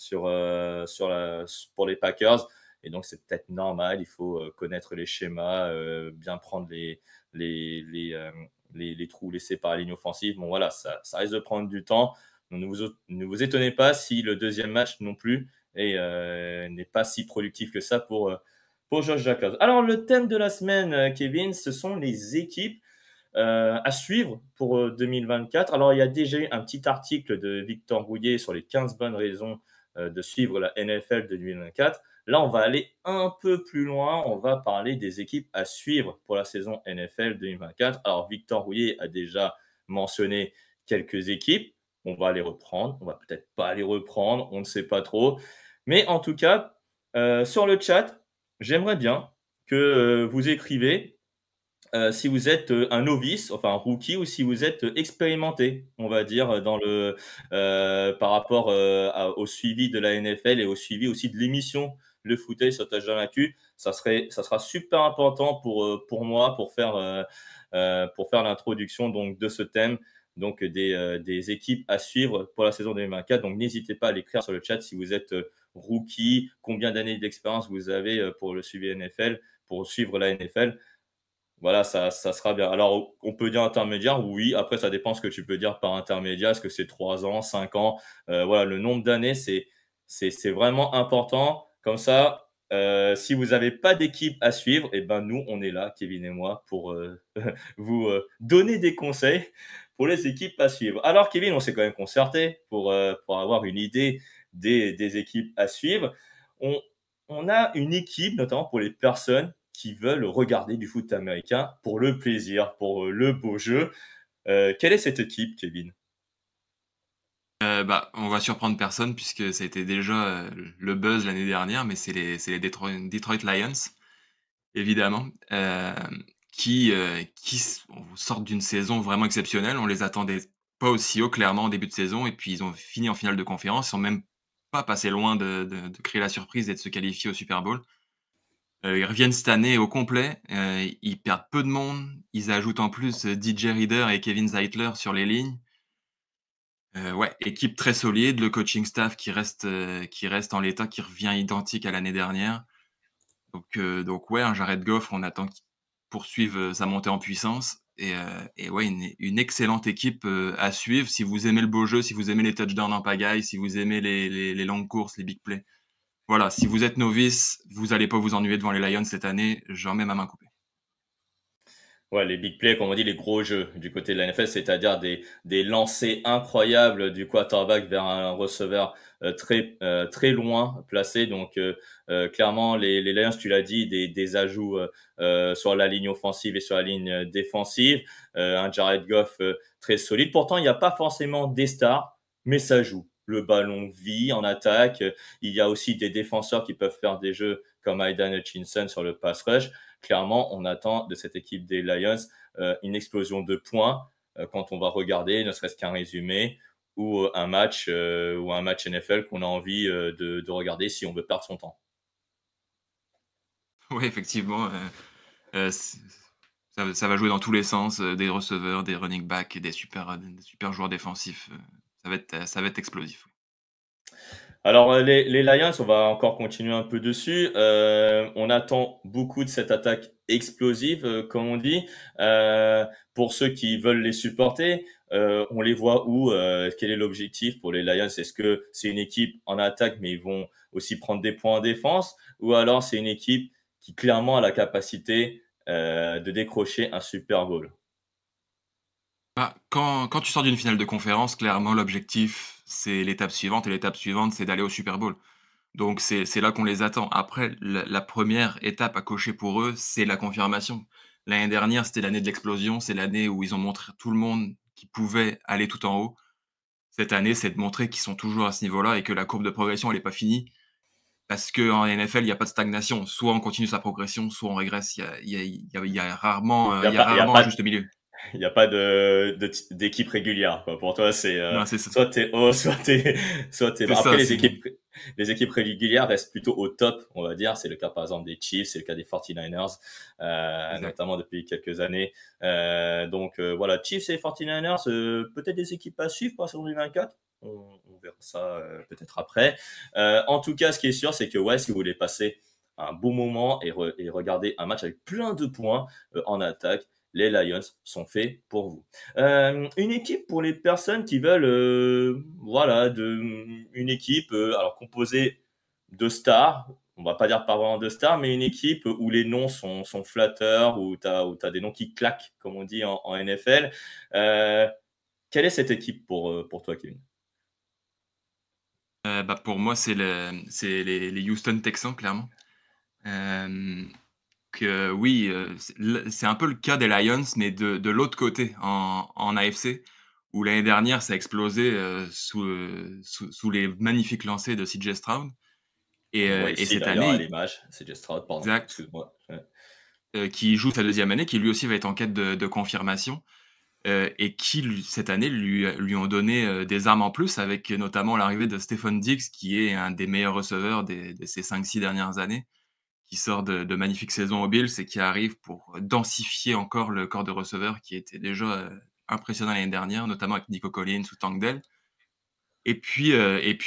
pour les Packers. Et donc, c'est peut-être normal. Il faut connaître les schémas, bien prendre les trous laissés par la ligne offensive. Bon, voilà, ça risque de prendre du temps. Donc, ne vous étonnez pas si le deuxième match non plus n'est pas si productif que ça pour Josh Jacobs. Alors, le thème de la semaine, Kevin, ce sont les équipes à suivre pour 2024. Alors, il y a déjà eu un petit article de Victor Rouillet sur les 15 bonnes raisons de suivre la NFL de 2024. Là, on va aller un peu plus loin. On va parler des équipes à suivre pour la saison NFL 2024. Alors, Victor Rouillet a déjà mentionné quelques équipes. On va les reprendre. On va peut-être pas les reprendre. On ne sait pas trop. Mais en tout cas, sur le chat, j'aimerais bien que vous écrivez si vous êtes un novice, enfin un rookie, ou si vous êtes expérimenté, on va dire, par rapport au suivi de la NFL et au suivi aussi de l'émission Le Fauteuil sur Touchdown Actu. Ça sera super important pour moi pour faire l'introduction donc de ce thème, donc des équipes à suivre pour la saison 2024. Donc n'hésitez pas à l'écrire sur le chat si vous êtes rookie, combien d'années d'expérience vous avez pour le suivi NFL, pour suivre la NFL. Voilà, ça sera bien. Alors, on peut dire intermédiaire, oui. Après, ça dépend ce que tu peux dire par intermédiaire. Est-ce que c'est 3 ans, 5 ans? Voilà, le nombre d'années, c'est vraiment important. Comme ça, si vous n'avez pas d'équipe à suivre, eh ben, nous, on est là, Kevin et moi, pour vous donner des conseils pour les équipes à suivre. Alors, Kevin, on s'est quand même concerté pour avoir une idée des équipes à suivre. On, on a une équipe, notamment pour les personnes qui veulent regarder du foot américain pour le plaisir, pour le beau jeu. Quelle est cette équipe, Kevin? Bah, on va surprendre personne puisque ça a été déjà, le buzz l'année dernière, mais c'est les Detroit Lions, évidemment, qui sortent d'une saison vraiment exceptionnelle. On les attendait pas aussi haut, clairement, en début de saison et puis ils ont fini en finale de conférence. Ils sont même pas passés loin de créer la surprise et de se qualifier au Super Bowl. Ils reviennent cette année au complet, ils perdent peu de monde, ils ajoutent en plus, DJ Reader et Kevin Zeitler sur les lignes. Ouais, équipe très solide, le coaching staff qui reste en l'état, qui revient identique à l'année dernière. Donc ouais, un Jared Goff, on attend qu'il poursuive, sa montée en puissance et ouais, une excellente équipe, à suivre. Si vous aimez le beau jeu, si vous aimez les touchdowns en pagaille, si vous aimez les longues courses, les big plays. Voilà, si vous êtes novice, vous allez pas vous ennuyer devant les Lions cette année, j'en mets ma main coupée. Ouais, les big plays, comme on dit, les gros jeux du côté de la NFL, c'est-à-dire des lancers incroyables du quarterback vers un receveur très loin placé. Donc, clairement, les Lions, tu l'as dit, des ajouts sur la ligne offensive et sur la ligne défensive. Un Jared Goff très solide. Pourtant, il n'y a pas forcément des stars, mais ça joue. Le ballon vit en attaque. Il y a aussi des défenseurs qui peuvent faire des jeux comme Aidan Hutchinson sur le pass rush. Clairement, on attend de cette équipe des Lions une explosion de points quand on va regarder, ne serait-ce qu'un résumé ou un match NFL qu'on a envie de regarder si on veut perdre son temps. Oui, effectivement, c ça va jouer dans tous les sens, des receveurs, des running backs et des super joueurs défensifs, ça va être explosif. Alors, les Lions, on va encore continuer un peu dessus. On attend beaucoup de cette attaque explosive, comme on dit. Pour ceux qui veulent les supporter, on les voit où? Quel est l'objectif pour les Lions? Est-ce que c'est une équipe en attaque, mais ils vont aussi prendre des points en défense? Ou alors c'est une équipe qui clairement a la capacité de décrocher un Super Bowl? Bah, quand tu sors d'une finale de conférence, clairement l'objectif, c'est l'étape suivante et l'étape suivante, c'est d'aller au Super Bowl. Donc c'est là qu'on les attend. Après, la 1re étape à cocher pour eux, c'est la confirmation. L'année dernière, c'était l'année de l'explosion, c'est l'année où ils ont montré à tout le monde qu'ils pouvaient aller tout en haut. Cette année, c'est de montrer qu'ils sont toujours à ce niveau-là et que la courbe de progression, elle est pas finie. Parce qu'en NFL, il y a pas de stagnation. Soit on continue sa progression, soit on régresse. Il y a Il y a pas, il y a rarement un pas juste milieu. Il y a pas d'équipe régulière, quoi. Pour toi, c'est, Non, c'est ça. soit tu haut, soit tu C'est bas. Après ça, c'est les équipes régulières restent plutôt au top, on va dire. C'est le cas, par exemple, des Chiefs, c'est le cas des 49ers, exact. notamment depuis quelques années. Donc, voilà, Chiefs et 49ers, peut-être des équipes à suivre pour la saison 2024. On verra ça, peut-être après. En tout cas, ce qui est sûr, c'est que, ouais, si vous voulez passer un bon moment et regarder un match avec plein de points, en attaque, les Lions sont faits pour vous. Une équipe pour les personnes qui veulent, voilà, une équipe alors composée de stars. On va pas dire pas vraiment de stars, mais une équipe où les noms sont flatteurs, où t'as des noms qui claquent, comme on dit en NFL. Euh, Quelle est cette équipe pour toi, Kevin? Bah, pour moi, c'est les Houston Texans, clairement. Hem, que oui, c'est un peu le cas des Lions, mais de l'autre côté, en AFC, où l'année dernière, ça a explosé, sous les magnifiques lancers de CJ Stroud Qu'on voit et ici cette d'ailleurs à année, l'image, c'est Just Stroud, pardon, exact, excuse-moi. Ouais. qui joue sa deuxième année, qui lui aussi va être en quête de confirmation. Et qui lui cette année lui ont donné, des armes en plus avec notamment l'arrivée de Stefon Diggs qui est un des meilleurs receveurs de ces 5-6 dernières années, qui sort de magnifiques saisons aux Bills et qui arrive pour densifier encore le corps de receveurs qui était déjà, impressionnant l'année dernière, notamment avec Nico Collins ou Tank Dell. Et puis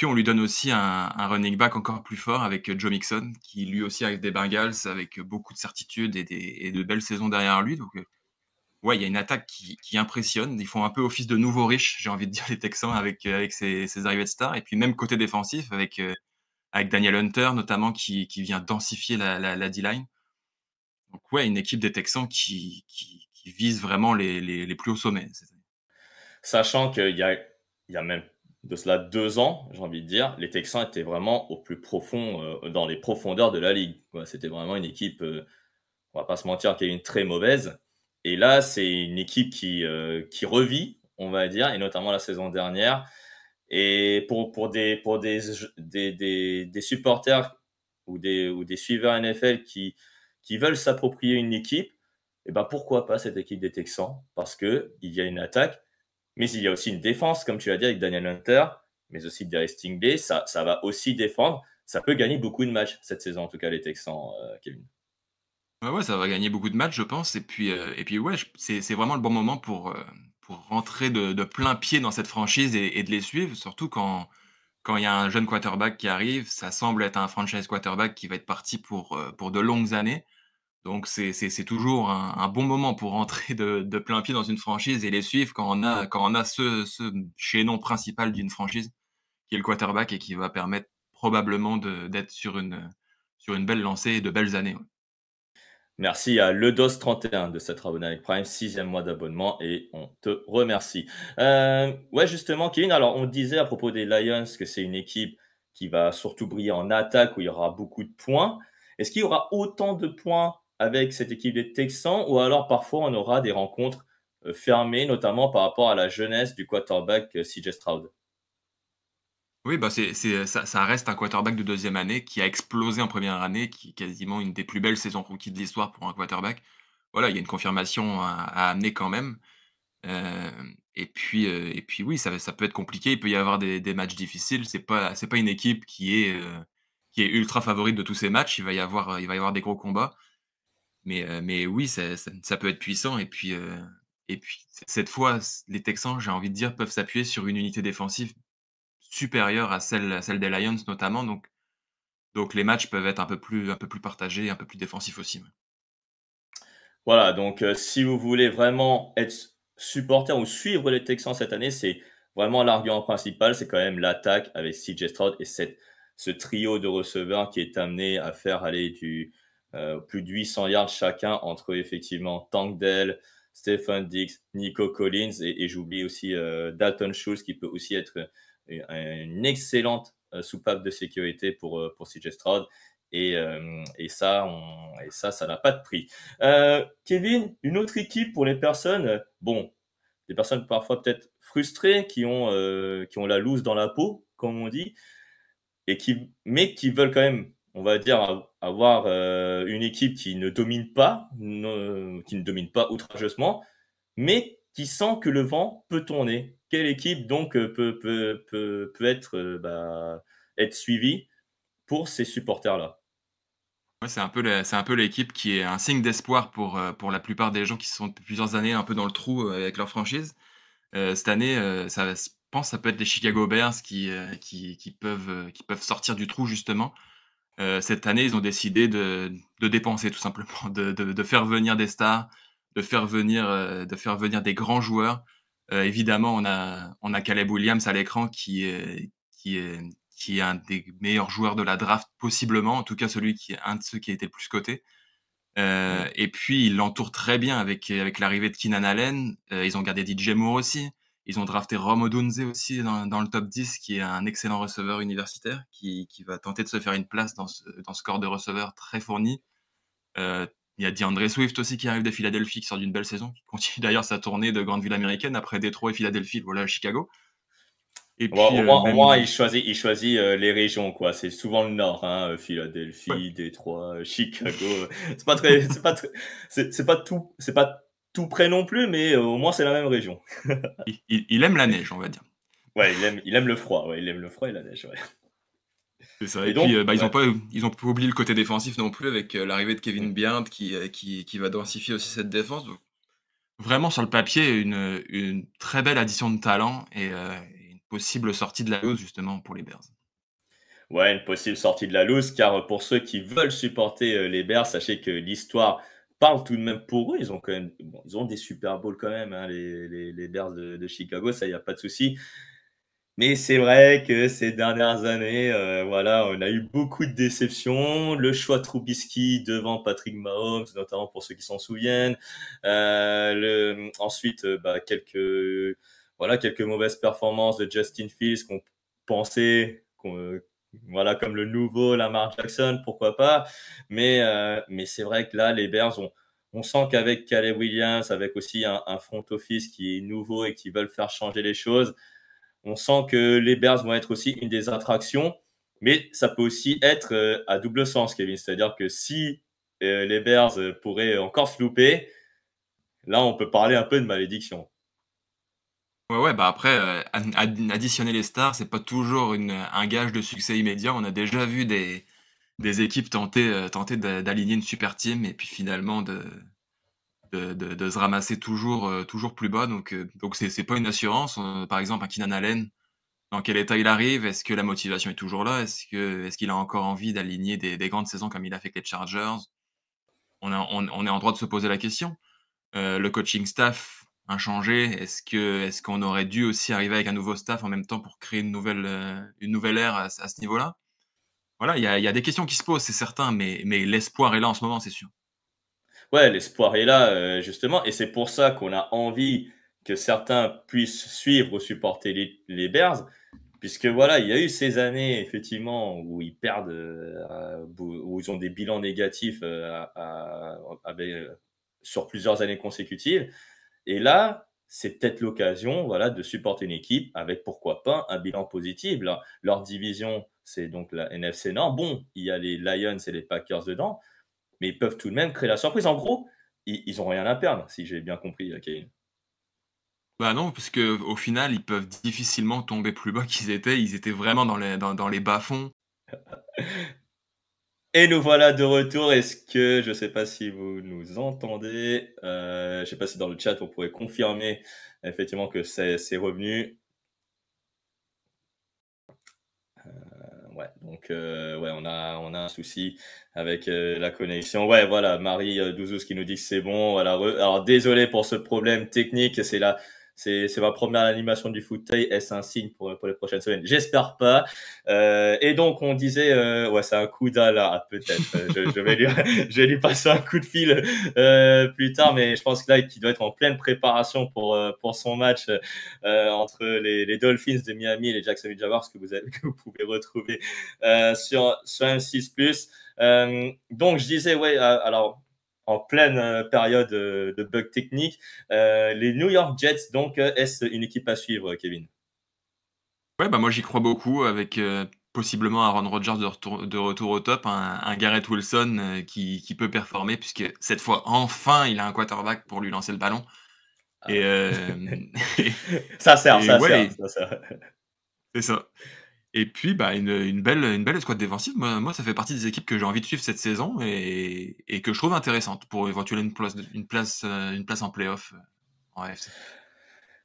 on lui donne aussi un running back encore plus fort avec, Joe Mixon qui lui aussi arrive des Bengals avec, beaucoup de certitudes et de belles saisons derrière lui donc ouais, il y a une attaque qui impressionne. Ils font un peu office de nouveaux riches, j'ai envie de dire, les Texans avec ces arrivées de stars et puis même côté défensif avec Daniel Hunter notamment qui vient densifier la D-line. Donc ouais, une équipe des Texans qui vise vraiment les plus hauts sommets cette année. Sachant qu'il y a même de cela 2 ans, j'ai envie de dire, les Texans étaient vraiment au plus profond, dans les profondeurs de la ligue, quoi. C'était vraiment une équipe, on va pas se mentir, qui est une très mauvaise. Et là, c'est une équipe qui revit, on va dire, et notamment la saison dernière. Et pour des supporters ou des suiveurs NFL qui veulent s'approprier une équipe, et ben pourquoi pas cette équipe des Texans? Parce que il y a une attaque, mais il y a aussi une défense, comme tu l'as dit, avec Daniel Hunter, mais aussi Darius Stingley. Ça va aussi défendre. Ça peut gagner beaucoup de matchs cette saison, en tout cas, les Texans, Kevin. Ouais, ouais, ça va gagner beaucoup de matchs, je pense et puis ouais, c'est vraiment le bon moment pour rentrer de plein pied dans cette franchise et de les suivre, surtout quand il y a un jeune quarterback qui arrive. Ça semble être un franchise quarterback qui va être parti pour de longues années. Donc c'est toujours un bon moment pour rentrer de plein pied dans une franchise et les suivre quand on a ce chaînon principal d'une franchise, qui est le quarterback et qui va permettre probablement d'être sur une belle lancée et de belles années, ouais. Merci à Ledos31 de s'être abonné avec Prime, sixième mois d'abonnement et on te remercie. Ouais, justement, Kevin, alors on disait à propos des Lions que c'est une équipe qui va surtout briller en attaque où il y aura beaucoup de points. Est-ce qu'il y aura autant de points avec cette équipe des Texans ou alors parfois on aura des rencontres fermées, notamment par rapport à la jeunesse du quarterback CJ Stroud? Oui, bah, ça reste un quarterback de deuxième année qui a explosé en première année, qui est quasiment une des plus belles saisons rookie de l'histoire pour un quarterback. Voilà, il y a une confirmation à amener quand même, et puis oui, ça peut être compliqué. Il peut y avoir des matchs difficiles. C'est pas une équipe qui est ultra favorite de tous ces matchs. Il va y avoir des gros combats, mais oui, ça peut être puissant et puis cette fois, les Texans, j'ai envie de dire, peuvent s'appuyer sur une unité défensive supérieure à celle des Lions notamment, donc les matchs peuvent être un peu plus partagés, un peu plus défensifs aussi, ouais. Voilà, donc si vous voulez vraiment être supporter ou suivre les Texans cette année, c'est vraiment l'argument principal, c'est quand même l'attaque avec CJ Stroud et ce trio de receveurs qui est amené à faire aller plus de 800 yards chacun entre effectivement Tank Dell, Stephen Diggs, Nico Collins et j'oublie aussi Dalton Schultz qui peut aussi être une excellente soupape de sécurité pour CJ Stroud. Ça n'a pas de prix. Kevin, une autre équipe pour les personnes, bon, des personnes parfois peut-être frustrées qui ont la loose dans la peau, comme on dit, mais qui veulent quand même, on va dire, avoir une équipe qui ne domine pas outrageusement, mais qui sent que le vent peut tourner. Quelle équipe donc peut être, être suivie pour ces supporters-là? Ouais, c'est un peu l'équipe qui est un signe d'espoir pour la plupart des gens qui sont depuis plusieurs années un peu dans le trou, avec leur franchise. Cette année, ça je pense ça peut être les Chicago Bears qui peuvent sortir du trou justement. Cette année, ils ont décidé de dépenser tout simplement, de faire venir des stars, de faire venir des grands joueurs. Évidemment, on a Caleb Williams à l'écran qui est qui est un des meilleurs joueurs de la draft possiblement, en tout cas celui qui est un de ceux qui a été le plus coté. Mmh. Et puis ils l'entourent très bien avec l'arrivée de Keenan Allen. Ils ont gardé DJ Moore aussi. Ils ont drafté Rome Odunze aussi dans le top 10, qui est un excellent receveur universitaire qui va tenter de se faire une place dans ce corps de receveurs très fourni. Il y a DeAndre Swift aussi qui arrive de Philadelphie, qui sort d'une belle saison, qui continue d'ailleurs sa tournée de grande ville américaine après Détroit et Philadelphie, voilà Chicago. Et puis, Au moins, même il choisit les régions, quoi. C'est souvent le Nord, hein, ouais, Philadelphie, Détroit, Chicago. C'est pas tout près non plus, mais au moins c'est la même région. il aime la neige, on va dire. Ouais, il aime le froid. Ouais, il aime le froid et la neige. Ouais. C'est ça Et et puis, donc, bah, ouais. ils ont pas oublié le côté défensif non plus avec, l'arrivée de Mm. Kevin Byard qui va densifier aussi cette défense, donc vraiment sur le papier une très belle addition de talent et une possible sortie de la loose justement pour les Bears. Ouais, une possible sortie de la loose, car pour ceux qui veulent supporter les Bears, sachez que l'histoire parle tout de même pour eux. Ils ont quand même, bon, ils ont des Super Bowls quand même, hein, les Bears de Chicago, ça y a pas de souci. Mais c'est vrai que ces dernières années, voilà, on a eu beaucoup de déceptions. Le choix Trubisky devant Patrick Mahomes, notamment pour ceux qui s'en souviennent. Ensuite, quelques mauvaises performances de Justin Fields qu'on pensait, voilà, comme le nouveau Lamar Jackson, pourquoi pas. Mais c'est vrai que là, les Bears on sent qu'avec Caleb Williams, avec aussi un front office qui est nouveau et qui veulent faire changer les choses, on sent que les Bears vont être aussi une des attractions, mais ça peut aussi être à double sens, Kevin. C'est-à-dire que si les Bears pourraient encore se louper, là, on peut parler un peu de malédiction. Ouais, ouais, bah, après, additionner les stars, c'est pas toujours un gage de succès immédiat. On a déjà vu des équipes tenter d'aligner une super team et puis finalement de se ramasser toujours plus bas. Donc c'est pas une assurance. Par exemple, un Keenan Allen, dans quel état il arrive? Est-ce que la motivation est toujours là? Est-ce qu'il a encore envie d'aligner des grandes saisons comme il a fait avec les Chargers? On est en droit de se poser la question. Le coaching staff inchangé, est-ce qu'on aurait dû aussi arriver avec un nouveau staff en même temps pour créer une nouvelle ère à ce niveau-là? Voilà, il y a des questions qui se posent, c'est certain, mais l'espoir est là en ce moment, c'est sûr. Ouais, l'espoir est là, justement, et c'est pour ça qu'on a envie que certains puissent suivre ou supporter les Bears, puisque voilà, il y a eu ces années effectivement où ils perdent, où ils ont des bilans négatifs, sur plusieurs années consécutives. Et là, c'est peut-être l'occasion, voilà, de supporter une équipe avec, pourquoi pas, un bilan positif. Leur division, c'est donc la NFC Nord. Bon, il y a les Lions et les Packers dedans, mais ils peuvent tout de même créer la surprise. En gros, ils ont rien à perdre, si j'ai bien compris, Kevin. Bah non, parce que au final, ils peuvent difficilement tomber plus bas qu'ils étaient. Ils étaient vraiment dans les bas-fonds. Et nous voilà de retour. Est-ce que, je ne sais pas si vous nous entendez, je ne sais pas si dans le chat on pourrait confirmer effectivement que c'est revenu. Ouais, donc ouais, on a un souci avec la connexion. Ouais, voilà, Marie Douzous qui nous dit que c'est bon. Voilà, alors désolé pour ce problème technique. C'est ma première animation du fauteuil. Est-ce un signe pour les prochaines semaines? J'espère pas. Et donc on disait, ouais, c'est un coup d'Allah peut-être. Je vais lui je vais lui passer un coup de fil plus tard, mais je pense que là, il doit être en pleine préparation pour son match entre les Dolphins de Miami et les Jacksonville Jaguars que vous pouvez retrouver sur M6+. Donc, je disais, ouais, alors, en pleine période de bugs techniques, les New York Jets, donc, est-ce une équipe à suivre, Kevin? Ouais, bah, moi, j'y crois beaucoup avec, possiblement Aaron Rodgers de retour au top, un Garrett Wilson, qui peut performer puisque cette fois, enfin, il a un quarterback pour lui lancer le ballon et Ah. hem Ça sert, et ça ouais, sert, ça sert. c'est ça. Et puis, bah, une belle escouade défensive. Moi, ça fait partie des équipes que j'ai envie de suivre cette saison et que je trouve intéressantes pour éventuellement une place en play-off, en AFC.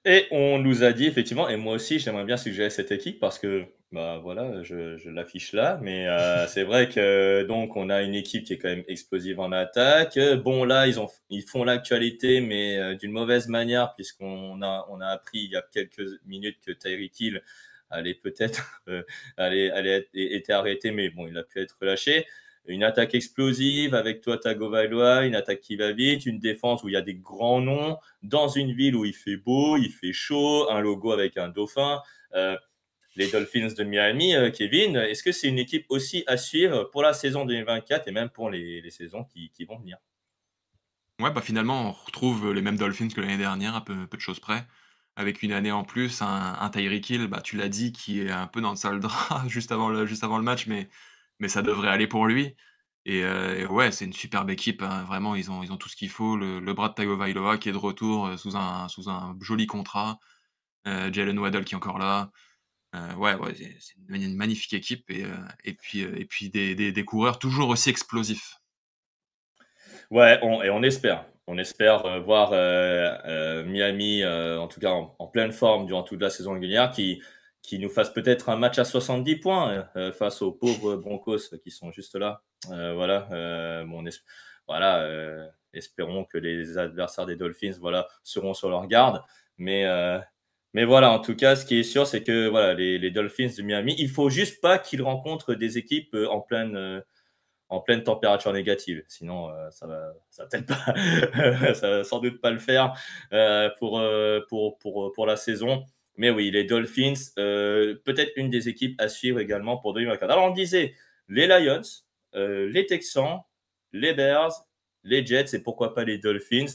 Et on nous a dit effectivement, et moi aussi j'aimerais bien suggérer cette équipe parce que bah voilà, je l'affiche là, mais c'est vrai que donc on a une équipe qui est quand même explosive en attaque. Bon là ils font l'actualité, mais d'une mauvaise manière puisqu'on a appris il y a quelques minutes que Tyreek Hill allait peut-être était arrêté, mais bon il a pu être relâché. Une attaque explosive avec Tua Tagovailoa, une attaque qui va vite, une défense où il y a des grands noms dans une ville où il fait beau, il fait chaud, un logo avec un dauphin. Euh, les Dolphins de Miami, Kevin, est-ce que c'est une équipe aussi à suivre pour la saison 2024 et même pour les saisons qui vont venir? Ouais, bah, finalement, on retrouve les mêmes Dolphins que l'année dernière, à peu de choses près, avec une année en plus, un Tyreek Hill, bah, tu l'as dit, qui est un peu dans le sale drap juste avant le match, mais ça devrait aller pour lui et ouais, c'est une superbe équipe, hein, vraiment, ils ont tout ce qu'il faut. Le bras de Tagovailoa qui est de retour, sous un joli contrat, Jalen Waddle qui est encore là. Ouais, c'est une magnifique équipe et puis des coureurs toujours aussi explosifs. Ouais, on espère. On espère voir Miami, en tout cas en pleine forme durant toute la saison régulière, qui nous fasse peut-être un match à 70 points face aux pauvres Broncos qui sont juste là. Voilà, voilà, espérons que les adversaires des Dolphins, voilà, seront sur leur garde. Mais, euh, mais voilà, en tout cas, ce qui est sûr, c'est que voilà, les Dolphins de Miami, il faut juste pas qu'ils rencontrent des équipes en pleine température négative. Sinon, ça va peut-être pas, ça va sans doute pas le faire pour la saison. Mais oui, les Dolphins, peut-être une des équipes à suivre également pour 2024. Alors, on disait les Lions, les Texans, les Bears, les Jets et pourquoi pas les Dolphins.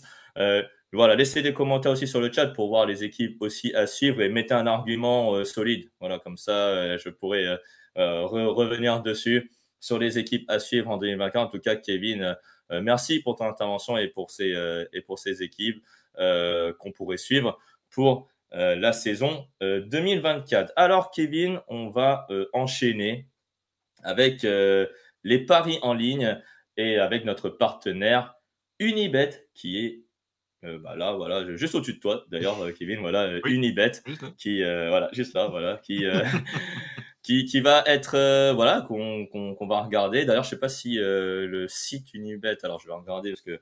Voilà, laissez des commentaires aussi sur le chat pour voir les équipes aussi à suivre et mettez un argument solide. Voilà, comme ça, je pourrais revenir dessus sur les équipes à suivre en 2024. En tout cas, Kevin, merci pour ton intervention et pour ces équipes qu'on pourrait suivre pour la saison 2024. Alors, Kevin, on va enchaîner avec les paris en ligne et avec notre partenaire Unibet qui est bah là, voilà, juste au-dessus de toi, d'ailleurs, Kevin, voilà, Oui, Unibet, juste là. qui, voilà, juste là, voilà, qui, qui va être, voilà, qu'on va regarder. D'ailleurs, je sais pas si le site Unibet, alors je vais regarder parce que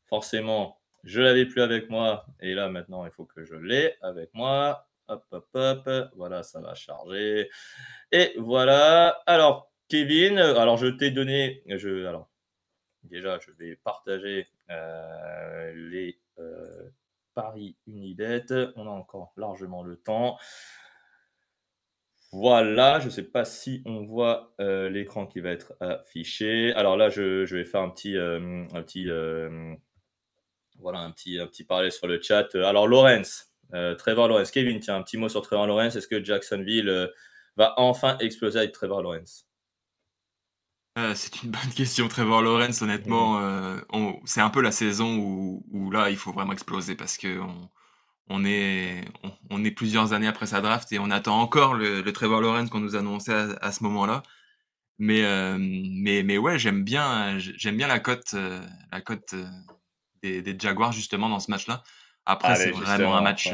forcément, je l'avais plus avec moi, et là, maintenant, il faut que je l'ai avec moi. Hop, hop, hop, voilà, ça va charger. Et voilà. Alors, Kevin, alors je t'ai donné, alors, déjà, je vais partager les paris Unibet. On a encore largement le temps. Voilà, je ne sais pas si on voit l'écran qui va être affiché. Alors là, je vais faire voilà, un petit parallèle sur le chat. Alors, Lawrence, Trevor Lawrence. Kevin, tiens, un petit mot sur Trevor Lawrence. Est-ce que Jacksonville va enfin exploser avec Trevor Lawrence? C'est une bonne question, Trevor Lawrence, honnêtement, on c'est un peu la saison où là, il faut vraiment exploser parce qu'on est plusieurs années après sa draft et on attend encore le Trevor Lawrence qu'on nous annonçait à ce moment-là. Mais ouais, j'aime bien la cote, des Jaguars justement dans ce match-là. Après, c'est Allez, vraiment un justement, match,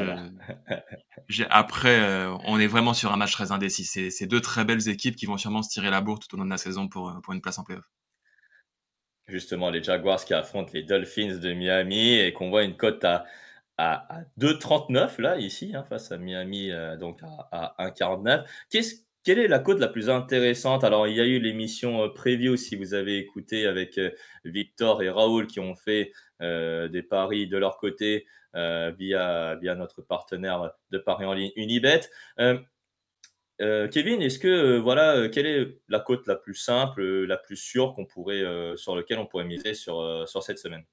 voilà. on est vraiment sur un match très indécis. C'est 2 très belles équipes qui vont sûrement se tirer la bourre tout au long de la saison pour une place en play-off. Justement, les Jaguars qui affrontent les Dolphins de Miami et qu'on voit une cote à 2,39 là, ici, hein, face à Miami, donc à 1,49. Quelle est la cote la plus intéressante? Alors, il y a eu l'émission Preview, si vous avez écouté, avec Victor et Raoul qui ont fait des paris de leur côté via notre partenaire de paris en ligne Unibet. Euh, Kevin, est-ce que voilà, quelle est la cote la plus simple, la plus sûre qu'on pourrait, sur lequel on pourrait miser sur cette semaine?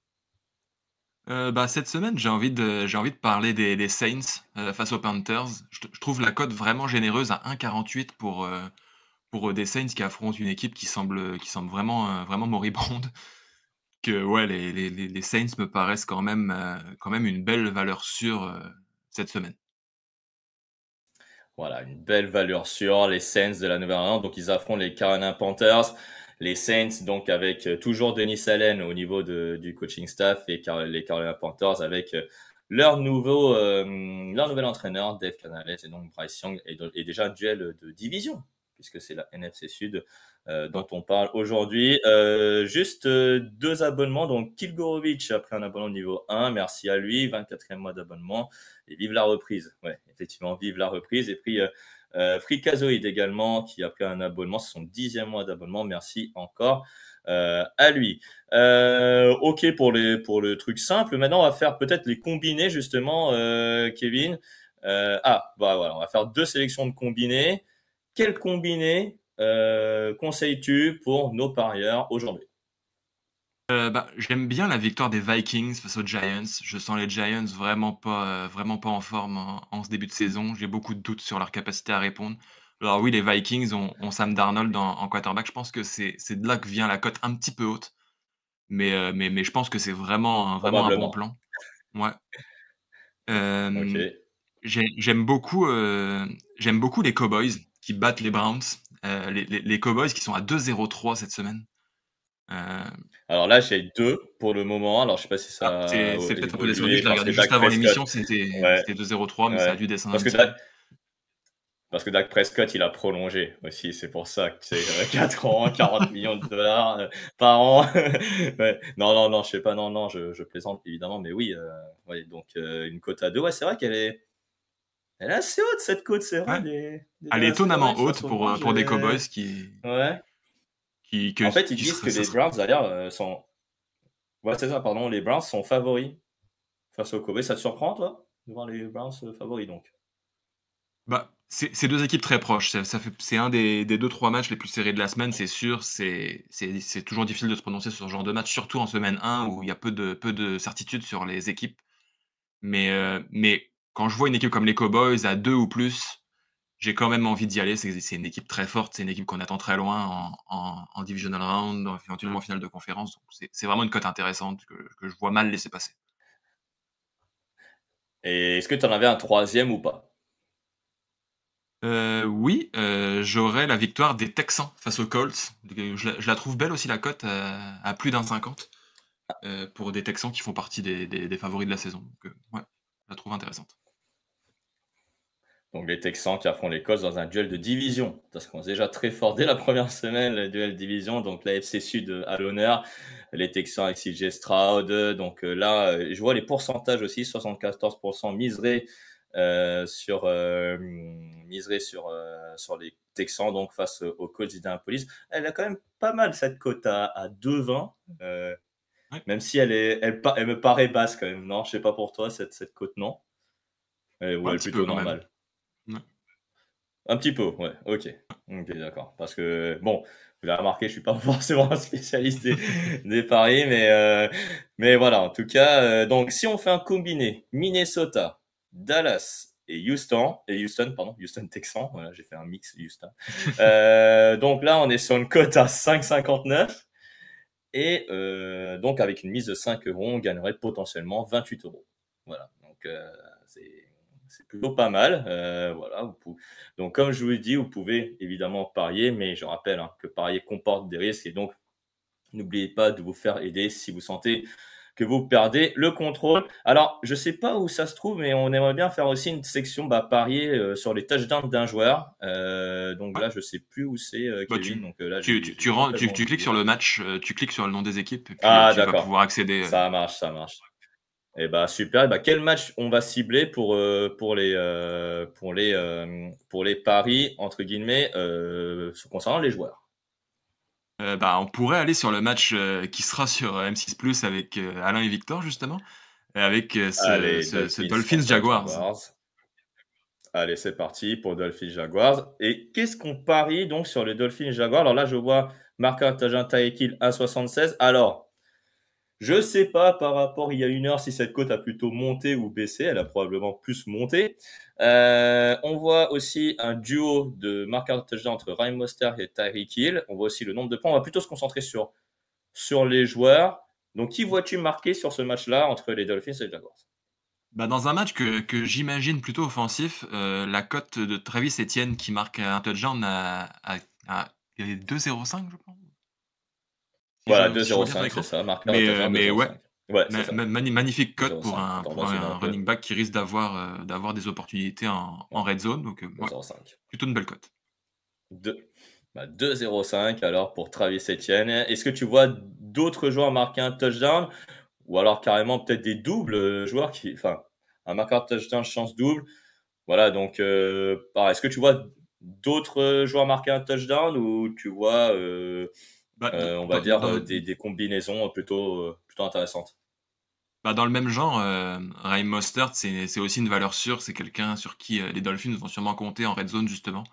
Bah, cette semaine, j'ai envie de parler des Saints, face aux Panthers. Je trouve la cote vraiment généreuse à 1,48 pour des Saints qui affrontent une équipe qui semble vraiment, vraiment moribonde. Que ouais, les Saints me paraissent quand même une belle valeur sûre, cette semaine. Voilà, une belle valeur sûre, les Saints de la Nouvelle-Orléans, donc ils affrontent les Carolina Panthers. Les Saints, donc avec toujours Denis Allen au niveau du coaching staff et les Carolina Panthers avec leur nouvel entraîneur, Dave Canales, et donc Bryce Young, et déjà un duel de division, puisque c'est la NFC Sud Ouais. dont on parle aujourd'hui. Juste deux abonnements, donc Kilgorovic a pris un abonnement niveau 1, merci à lui, 24e mois d'abonnement. Et vive la reprise. Ouais, effectivement, vive la reprise. Et puis, Frikazoid également, qui a pris un abonnement. C'est son 10e mois d'abonnement. Merci encore à lui. OK pour le truc simple. Maintenant, on va faire peut-être les combinés, justement, Kevin. Bah voilà, on va faire deux sélections de combinés. Quel combiné conseilles-tu pour nos parieurs aujourd'hui? Bah, j'aime bien la victoire des Vikings face aux Giants. Je sens les Giants vraiment pas en forme en ce début de saison. J'ai beaucoup de doutes sur leur capacité à répondre. Alors oui, les Vikings ont Sam Darnold en quarterback. Je pense que c'est de là que vient la cote un petit peu haute, mais je pense que c'est vraiment un bon Probablement. plan. Ouais. OK. Hem, j'aime beaucoup, j'aime beaucoup les Cowboys qui battent les Browns. Les Cowboys qui sont à 2,03 cette semaine. Heu Alors là, j'ai 2 pour le moment. Alors je sais pas si Ah, ça a c'est peut-être un peu descendu. évolué Je l'ai parce que regardé juste Dak avant Prescott, l'émission, ouais, c'était 2,03 mais ça a ouais, dû descendre parce un que petit peu. Dak Prescott, il a prolongé aussi. C'est pour ça que c'est 4 ans, 40 millions de dollars par an. Ouais. Non, non, non, je sais pas, non, non, je plaisante évidemment, mais oui, ouais, donc une cote à 2. Ouais, c'est vrai elle est assez haute cette cote, c'est vrai, Ouais, des elle est Dallas étonnamment Cowboys haute face aux Browns. pour des Cowboys Ouais. qui que En fait, ils qui disent seraient que ça les Browns d'ailleurs sont, ouais, c'est ça, pardon, les Browns sont favoris face aux Cowboys. Ça te surprend, toi, de voir les Browns favoris donc? bah, c'est 2 équipes très proches. Ça fait c'est un des 2-3 matchs les plus serrés de la semaine, c'est sûr. C'est toujours difficile de se prononcer sur ce genre de match, surtout en semaine 1 où il y a peu de certitudes sur les équipes. Mais quand je vois une équipe comme les Cowboys à 2 ou plus, j'ai quand même envie d'y aller. C'est une équipe très forte, c'est une équipe qu'on attend très loin en divisional round, éventuellement en finale de conférence. Donc c'est vraiment une cote intéressante que je vois mal laisser passer. Et est-ce que tu en avais un troisième ou pas? Oui, j'aurais la victoire des Texans face aux Colts. Je la trouve belle aussi la cote à plus d'1,50, pour des Texans qui font partie des favoris de la saison. Donc, ouais, je la trouve intéressante. Donc les Texans qui affrontent les Colts dans un duel de division. Parce qu'on est déjà très fort dès la première semaine, le duel division. Donc la FC Sud à l'honneur. Les Texans avec CJ Stroud. Donc là, je vois les pourcentages aussi. 74% miserait sur les Texans donc face aux Colts d'Indianapolis. Elle a quand même pas mal cette cote à 2,20. Ouais, Même si elle me paraît basse quand même. Non, je sais pas pour toi, cette cote, non? Ou ouais, un elle est petit peu plutôt quand même. normale? Ouais. Un petit peu, ouais, OK. OK, d'accord. Parce que bon, vous avez remarqué, je suis pas forcément un spécialiste des paris, mais voilà, en tout cas, donc si on fait un combiné Minnesota, Dallas et Houston, pardon, Houston Texans, voilà, j'ai fait un mix Houston. Donc là, on est sur une cote à 5,59 et donc avec une mise de 5 euros, on gagnerait potentiellement 28 euros. Voilà, donc c'est c'est plutôt pas mal. Voilà, donc comme je vous l'ai dit, vous pouvez évidemment parier, mais je rappelle que parier comporte des risques et donc n'oubliez pas de vous faire aider si vous sentez que vous perdez le contrôle. Alors, je ne sais pas où ça se trouve, mais on aimerait bien faire aussi une section parier sur les touchdowns d'un joueur. Donc Ouais, là, je ne sais plus où c'est, bah, Kevin. Donc là, tu j'ai rends complètement tu cliques sur oublié. le match, tu cliques sur le nom des équipes et puis, Ah, tu vas d'accord. pouvoir accéder, Ça marche, ça marche. Eh bah, super. Bah, quel match on va cibler pour les paris, entre guillemets, concernant les joueurs? bah, on pourrait aller sur le match, qui sera sur, M6+ avec, Alain et Victor justement, avec, ce Allez, ce ce Dolphins Dolphins contre Jaguars. Jaguars. Allez, c'est parti pour Dolphins Jaguars. Et qu'est-ce qu'on parie donc sur les Dolphins Jaguars? Alors là, je vois marqueur Tajin Tyreek à 76. Alors, je ne sais pas par rapport il y a une heure si cette cote a plutôt monté ou baissé. Elle a probablement plus monté. On voit aussi un duo de marqueurs touchdown entre Ryan Mostert et Tyreek Hill. On voit aussi le nombre de points. On va plutôt se concentrer sur les joueurs. Donc, qui vois-tu marquer sur ce match-là entre les Dolphins et les Jaguars? Bah, dans un match que j'imagine plutôt offensif, la cote de Travis Etienne qui marque un touchdown à 2,05 je crois? Voilà, Si je vois bien sur 2,05, c'est l'écran. ça. Marqueur touchdown Mais ouais, 2,05. Ouais, c'est ça. magnifique cote pour 2,05. un Attends, moi pour aussi, un donc running back qui risque d'avoir des opportunités en ouais, red zone, donc ouais, 2,05. plutôt une belle cote. 2,05 alors pour Travis Etienne. Est-ce que tu vois d'autres joueurs marquer un touchdown ou alors carrément peut-être des doubles joueurs enfin, un marqueur de touchdown, chance double. Voilà, donc pareil, est-ce que tu vois d'autres joueurs marquer un touchdown ou tu vois, Bah, on va dire, des combinaisons plutôt intéressantes? dans le même genre, Raheem Mostert, c'est aussi une valeur sûre. C'est quelqu'un sur qui, les Dolphins vont sûrement compter en red zone justement.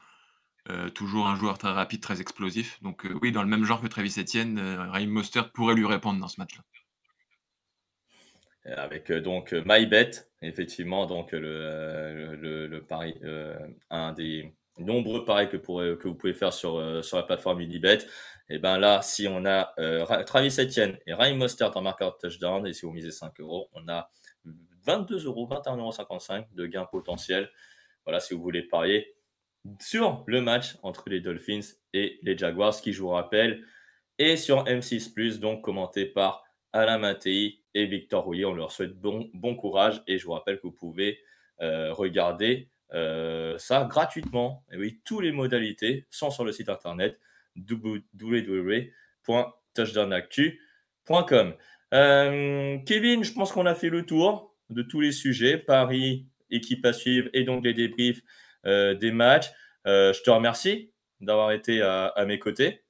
Toujours un joueur très rapide, très explosif. Donc, oui, dans le même genre que Travis Etienne, Raheem Mostert pourrait lui répondre dans ce match-là. Avec donc MyBet, effectivement, donc le pari, un des nombreux paris que vous pouvez faire sur la plateforme Unibet. Et ben là, si on a Travis Etienne et Ryan Mostert en marqueur de touchdown, et si vous misez 5 euros, on a 22 euros, 21,55 € de gain potentiel. Voilà, si vous voulez parier sur le match entre les Dolphins et les Jaguars, qui, je vous rappelle, est sur M6+, donc commenté par Alain Mattei et Victor Rouillet. On leur souhaite bon courage et je vous rappelle que vous pouvez regarder ça gratuitement. Et oui, toutes les modalités sont sur le site internet www.touchdownactu.com. Kevin, je pense qu'on a fait le tour de tous les sujets, paris, équipe à suivre et donc les débriefs des matchs. Je te remercie d'avoir été à mes côtés.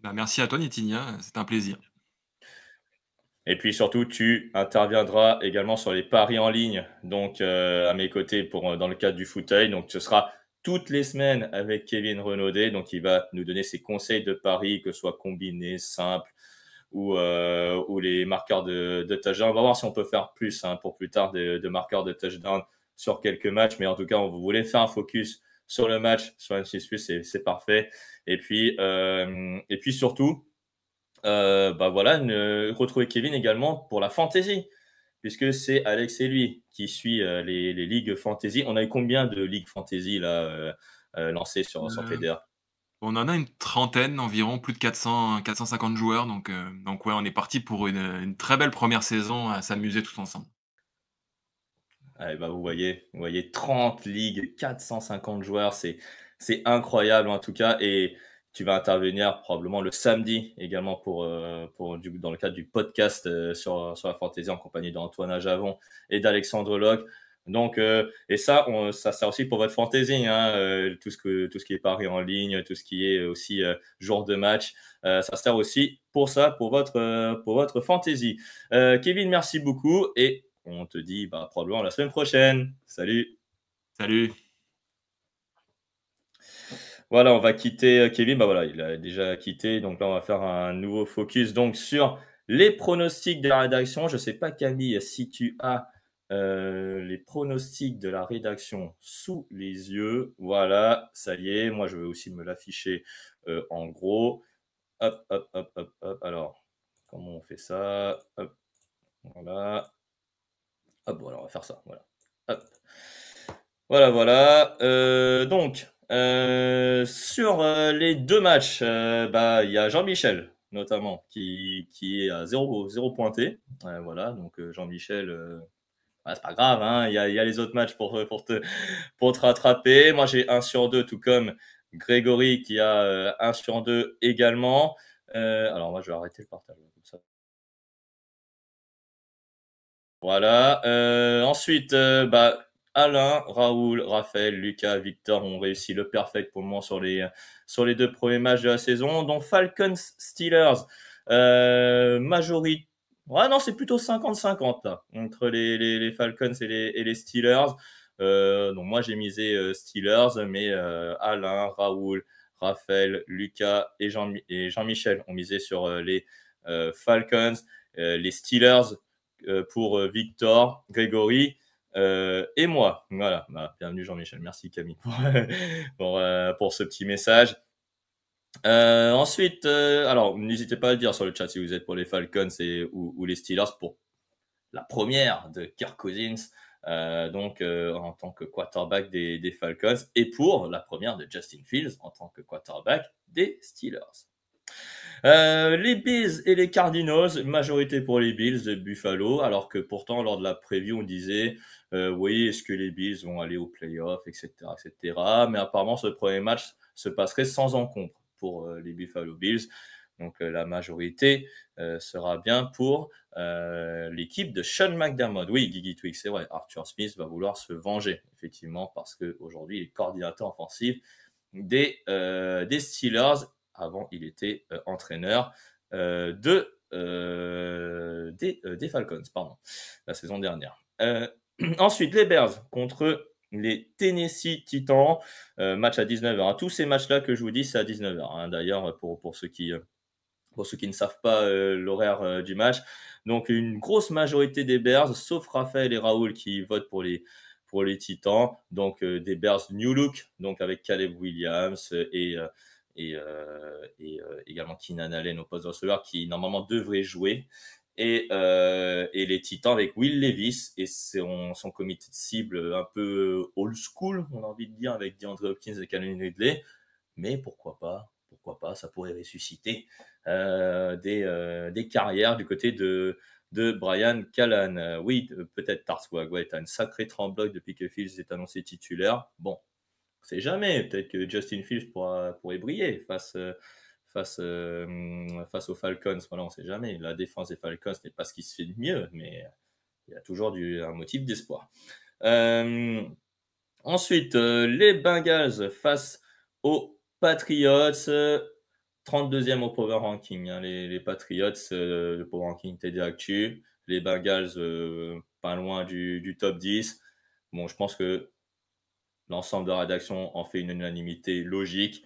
Bah, merci à toi Nitinia, c'était un plaisir. Et puis surtout, tu interviendras également sur les paris en ligne, donc à mes côtés dans le cadre du fauteuil. Donc ce sera toutes les semaines avec Kevin Renaudet. Donc il va nous donner ses conseils de paris, que ce soit combinés, simples ou les marqueurs de touchdown. On va voir si on peut faire plus pour plus tard de marqueurs de touchdown sur quelques matchs. Mais en tout cas, on voulait faire un focus sur le match sur M6+, c'est parfait. Et puis surtout, bah voilà, retrouver Kevin également pour la fantasy. puisque c'est Alex et lui qui suit les ligues fantasy. On a eu combien de ligues fantasy là lancées sur Heu, TDA? on en a une trentaine environ, plus de 450 joueurs donc ouais, on est parti pour une très belle première saison à s'amuser tous ensemble. Ah, bah, vous voyez 30 ligues, 450 joueurs, c'est incroyable en tout cas. Et tu vas intervenir probablement le samedi également dans le cadre du podcast sur la fantasy en compagnie d'Antoine Ajavon et d'Alexandre Locke. Donc, et ça, ça sert aussi pour votre fantasy, hein, tout ce qui est pari en ligne, tout ce qui est aussi jour de match, ça sert aussi pour ça, pour votre fantasy. Kevin, merci beaucoup et on te dit bah, probablement la semaine prochaine. Salut. Salut! Voilà, on va quitter Kevin. Bah voilà, il a déjà quitté. Donc là, on va faire un nouveau focus donc sur les pronostics de la rédaction. Je sais pas, Camille, si tu as les pronostics de la rédaction sous les yeux. Voilà, ça y est. Moi, je vais aussi me l'afficher en gros. Hop, hop, hop, hop, hop. Alors, comment on fait ça? Hop, voilà. Hop, voilà, on va faire ça. Voilà. Hop. Voilà, voilà. Donc, sur les deux matchs, bah, il y a Jean-Michel, notamment, qui est à 0 pointé. Voilà, donc Jean-Michel, bah, c'est pas grave, hein, il y a les autres matchs pour te rattraper. Moi, j'ai 1 sur 2, tout comme Grégory qui a 1 sur 2 également. Alors, moi, je vais arrêter le partage, comme ça. Voilà. Ensuite, bah, Alain, Raoul, Raphaël, Lucas, Victor ont réussi le perfect pour le moment sur les 2 premiers matchs de la saison. Donc Falcons, Steelers, majorité. Ouais, non, c'est plutôt 50-50 là, entre les Falcons et les Steelers. Donc moi, j'ai misé Steelers, mais Alain, Raoul, Raphaël, Lucas et Jean-Michel ont misé sur les Falcons. Les Steelers pour Victor, Grégory et moi. Voilà, bah, bienvenue Jean-Michel. Merci Camille pour ce petit message. Ensuite, alors n'hésitez pas à le dire sur le chat si vous êtes pour les Falcons ou les Steelers pour la première de Kirk Cousins, en tant que quarterback des Falcons, et pour la première de Justin Fields en tant que quarterback des Steelers. Les Bills et les Cardinals, majorité pour les Bills de Buffalo, alors que pourtant lors de la preview on disait oui, est-ce que les Bills vont aller aux playoffs, etc., etc. Mais apparemment ce premier match se passerait sans encombre pour les Buffalo Bills. Donc la majorité sera bien pour l'équipe de Sean McDermott. Oui, Gigi Twix, c'est vrai. Arthur Smith va vouloir se venger, effectivement, parce qu'aujourd'hui il est coordinateur offensif des Steelers. Avant, il était entraîneur des Falcons, pardon, la saison dernière. Ensuite, les Bears contre les Tennessee Titans, match à 19h. Tous ces matchs-là que je vous dis, c'est à 19h. Hein. D'ailleurs, pour ceux qui ne savent pas l'horaire du match. Donc, une grosse majorité des Bears, sauf Raphaël et Raoul qui votent pour les Titans. Donc, des Bears New Look, donc avec Caleb Williams et également Keenan Allen au poste de receveur qui normalement devrait jouer. Et les Titans avec Will Levis et son comité de cible un peu old school, on a envie de dire, avec DeAndre Hopkins et Calvin Ridley. Mais pourquoi pas, ça pourrait ressusciter des carrières du côté de Brian Callan. Oui, peut-être Tarswag, ouais, tu as une sacrée trembloc depuis que Fields est annoncé titulaire. Bon, on sait jamais, peut-être que Justin Fields pourrait briller face aux Falcons. Voilà, on sait jamais. La défense des Falcons n'est pas ce qui se fait de mieux, mais il y a toujours un motif d'espoir. Ensuite, les Bengals face aux Patriots. 32e au Power Ranking, hein, les Patriots, le Power Ranking TD Actu. Les Bengals, pas loin du top 10. Bon, je pense que l'ensemble de la rédaction en fait une unanimité logique,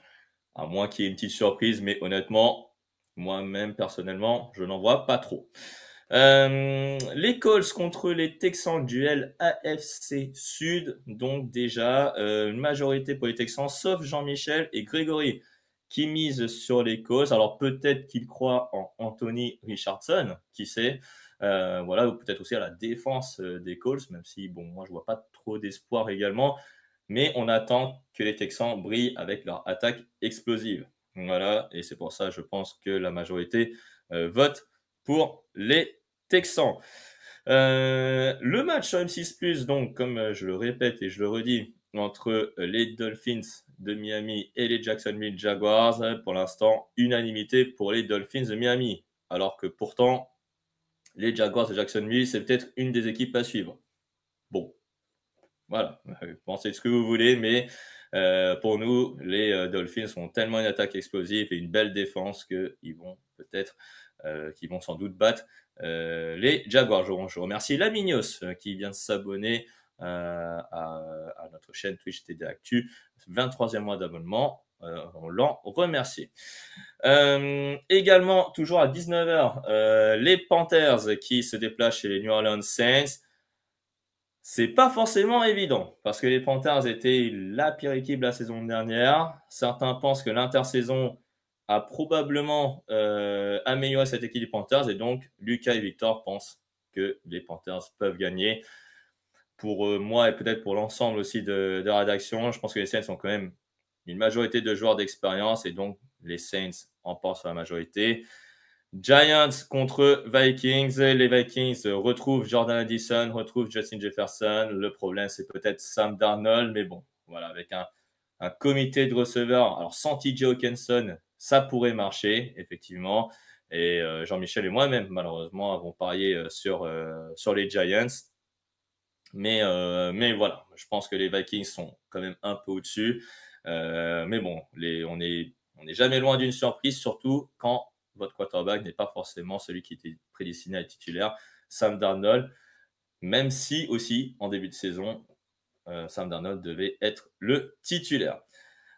à moins qu'il y ait une petite surprise, mais honnêtement, moi-même, personnellement, je n'en vois pas trop. Les Colts contre les Texans, duel AFC Sud. Donc déjà, une majorité pour les Texans, sauf Jean-Michel et Grégory, qui misent sur les Colts. Alors peut-être qu'ils croient en Anthony Richardson, qui sait. Voilà, ou peut-être aussi à la défense des Colts, même si, bon, moi, je vois pas trop d'espoir également. Mais on attend que les Texans brillent avec leur attaque explosive. Voilà, et c'est pour ça, je pense que la majorité vote pour les Texans. Le match sur M6+, donc, comme je le répète et je le redis, entre les Dolphins de Miami et les Jacksonville Jaguars, pour l'instant, unanimité pour les Dolphins de Miami. Alors que pourtant, les Jaguars de Jacksonville, c'est peut-être une des équipes à suivre. Bon, voilà, pensez ce que vous voulez, mais pour nous, les Dolphins ont tellement une attaque explosive et une belle défense qu'ils vont peut-être, qu'ils vont sans doute battre les Jaguars. Je remercie Lamignos qui vient de s'abonner à notre chaîne Twitch TD Actu, 23e mois d'abonnement. On l'en remercie. Également, toujours à 19h, les Panthers qui se déplacent chez les New Orleans Saints. C'est pas forcément évident parce que les Panthers étaient la pire équipe la saison dernière. Certains pensent que l'intersaison a probablement amélioré cette équipe des Panthers et donc Lucas et Victor pensent que les Panthers peuvent gagner. Pour moi et peut-être pour l'ensemble aussi de la rédaction, je pense que les Saints ont quand même une majorité de joueurs d'expérience et donc les Saints emportent sur la majorité. Giants contre Vikings. Les Vikings retrouvent Jordan Addison, retrouvent Justin Jefferson. Le problème, c'est peut-être Sam Darnold, mais bon, voilà, avec un comité de receveurs. Alors, sans TJ Hawkinson, ça pourrait marcher, effectivement. Et Jean-Michel et moi-même, malheureusement, avons parié sur les Giants. Mais voilà, je pense que les Vikings sont quand même un peu au-dessus. Mais bon, on n'est jamais loin d'une surprise, surtout quand votre quarterback n'est pas forcément celui qui était prédestiné à être titulaire, Sam Darnold, même si aussi, en début de saison, Sam Darnold devait être le titulaire.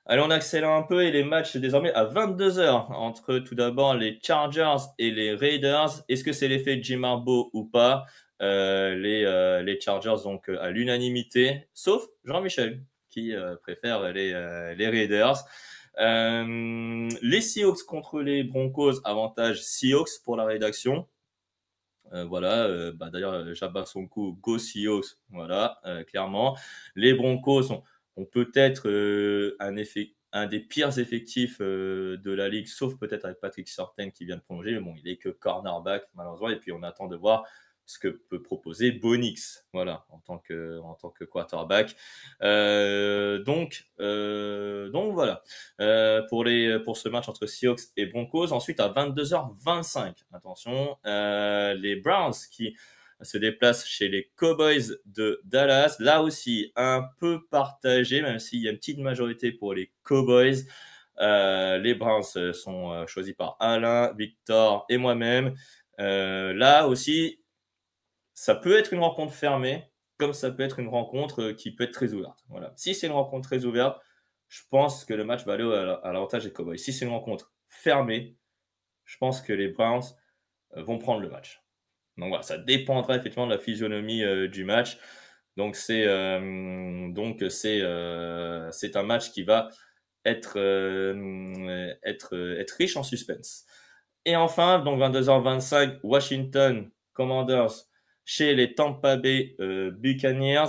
Allez, on accélère un peu et les matchs désormais à 22h entre tout d'abord les Chargers et les Raiders. Est-ce que c'est l'effet Jim Harbaugh ou pas? Les Chargers donc à l'unanimité, sauf Jean-Michel qui préfère les Raiders. Les Seahawks contre les Broncos, avantage Seahawks pour la rédaction. Voilà, d'ailleurs, j'abat son coup, go Seahawks, voilà, clairement. Les Broncos ont peut-être un des pires effectifs de la ligue, sauf peut-être avec Patrick Surtain qui vient de prolonger, mais bon, il est que cornerback, malheureusement, et puis on attend de voir ce que peut proposer Bonix, voilà, en tant que quarterback. Donc voilà, pour ce match entre Seahawks et Broncos. Ensuite, à 22h25, attention, les Browns qui se déplacent chez les Cowboys de Dallas. Là aussi, un peu partagé, même s'il y a une petite majorité pour les Cowboys. Les Browns sont choisis par Alain, Victor et moi-même. Là aussi, ça peut être une rencontre fermée, comme ça peut être une rencontre qui peut être très ouverte. Voilà. Si c'est une rencontre très ouverte, je pense que le match va aller à l'avantage des Cowboys. Si c'est une rencontre fermée, je pense que les Browns vont prendre le match. Donc voilà, ça dépendra effectivement de la physionomie du match. Donc c'est un match qui va être riche en suspense. Et enfin, donc 22h25, Washington Commanders chez les Tampa Bay Buccaneers.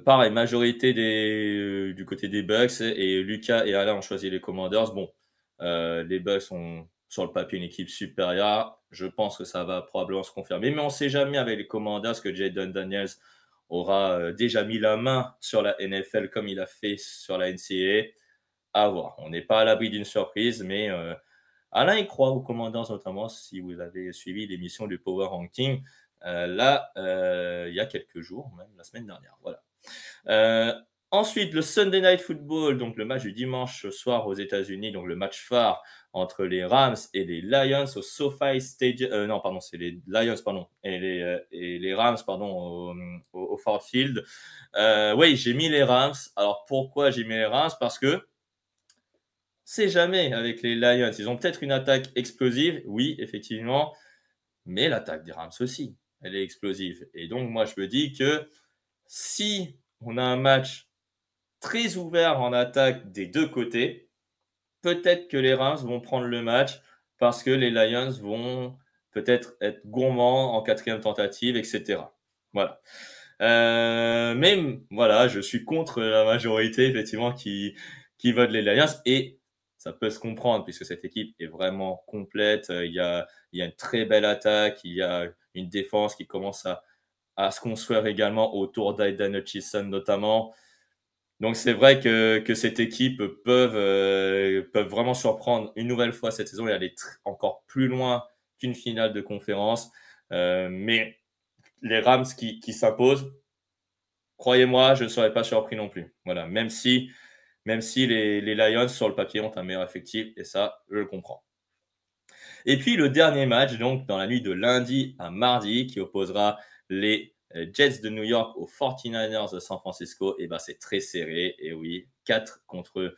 Pareil, majorité du côté des Bucks et Lucas et Alain ont choisi les Commanders. Bon, les Bucks ont sur le papier une équipe supérieure. Je pense que ça va probablement se confirmer, mais on ne sait jamais avec les Commanders que Jayden Daniels aura déjà mis la main sur la NFL comme il a fait sur la NCAA. À voir. On n'est pas à l'abri d'une surprise, mais Alain y croit aux Commanders notamment, si vous avez suivi l'émission du Power Ranking, il y a quelques jours, même la semaine dernière. Voilà. Ensuite, le Sunday Night Football, donc le match du dimanche soir aux États-Unis, donc le match phare entre les Rams et les Lions au SoFi Stadium. Non, pardon, c'est les Lions, pardon, et les Rams, pardon, au Ford Field. Oui, j'ai mis les Rams. Alors pourquoi j'ai mis les Rams? Parce que c'est jamais avec les Lions. Ils ont peut-être une attaque explosive, oui, effectivement, mais l'attaque des Rams aussi, elle est explosive. Et donc, moi, je me dis que si on a un match très ouvert en attaque des deux côtés, peut-être que les Rams vont prendre le match parce que les Lions vont peut-être être gourmand en 4e tentative, etc. Voilà. Mais voilà, je suis contre la majorité, effectivement, qui vote les Lions. Et ça peut se comprendre, puisque cette équipe est vraiment complète. Il y a une très belle attaque, il y a une défense qui commence à se construire également autour d'Aidan Hutchinson notamment. Donc c'est vrai que cette équipe peuvent vraiment surprendre une nouvelle fois cette saison et aller encore plus loin qu'une finale de conférence. Mais les Rams qui s'imposent, croyez-moi, je ne serais pas surpris non plus. Voilà, même si les Lions sur le papier ont un meilleur effectif, et ça, je le comprends. Et puis le dernier match, donc dans la nuit de lundi à mardi, qui opposera les Jets de New York aux 49ers de San Francisco, et ben c'est très serré. Et oui, 5 contre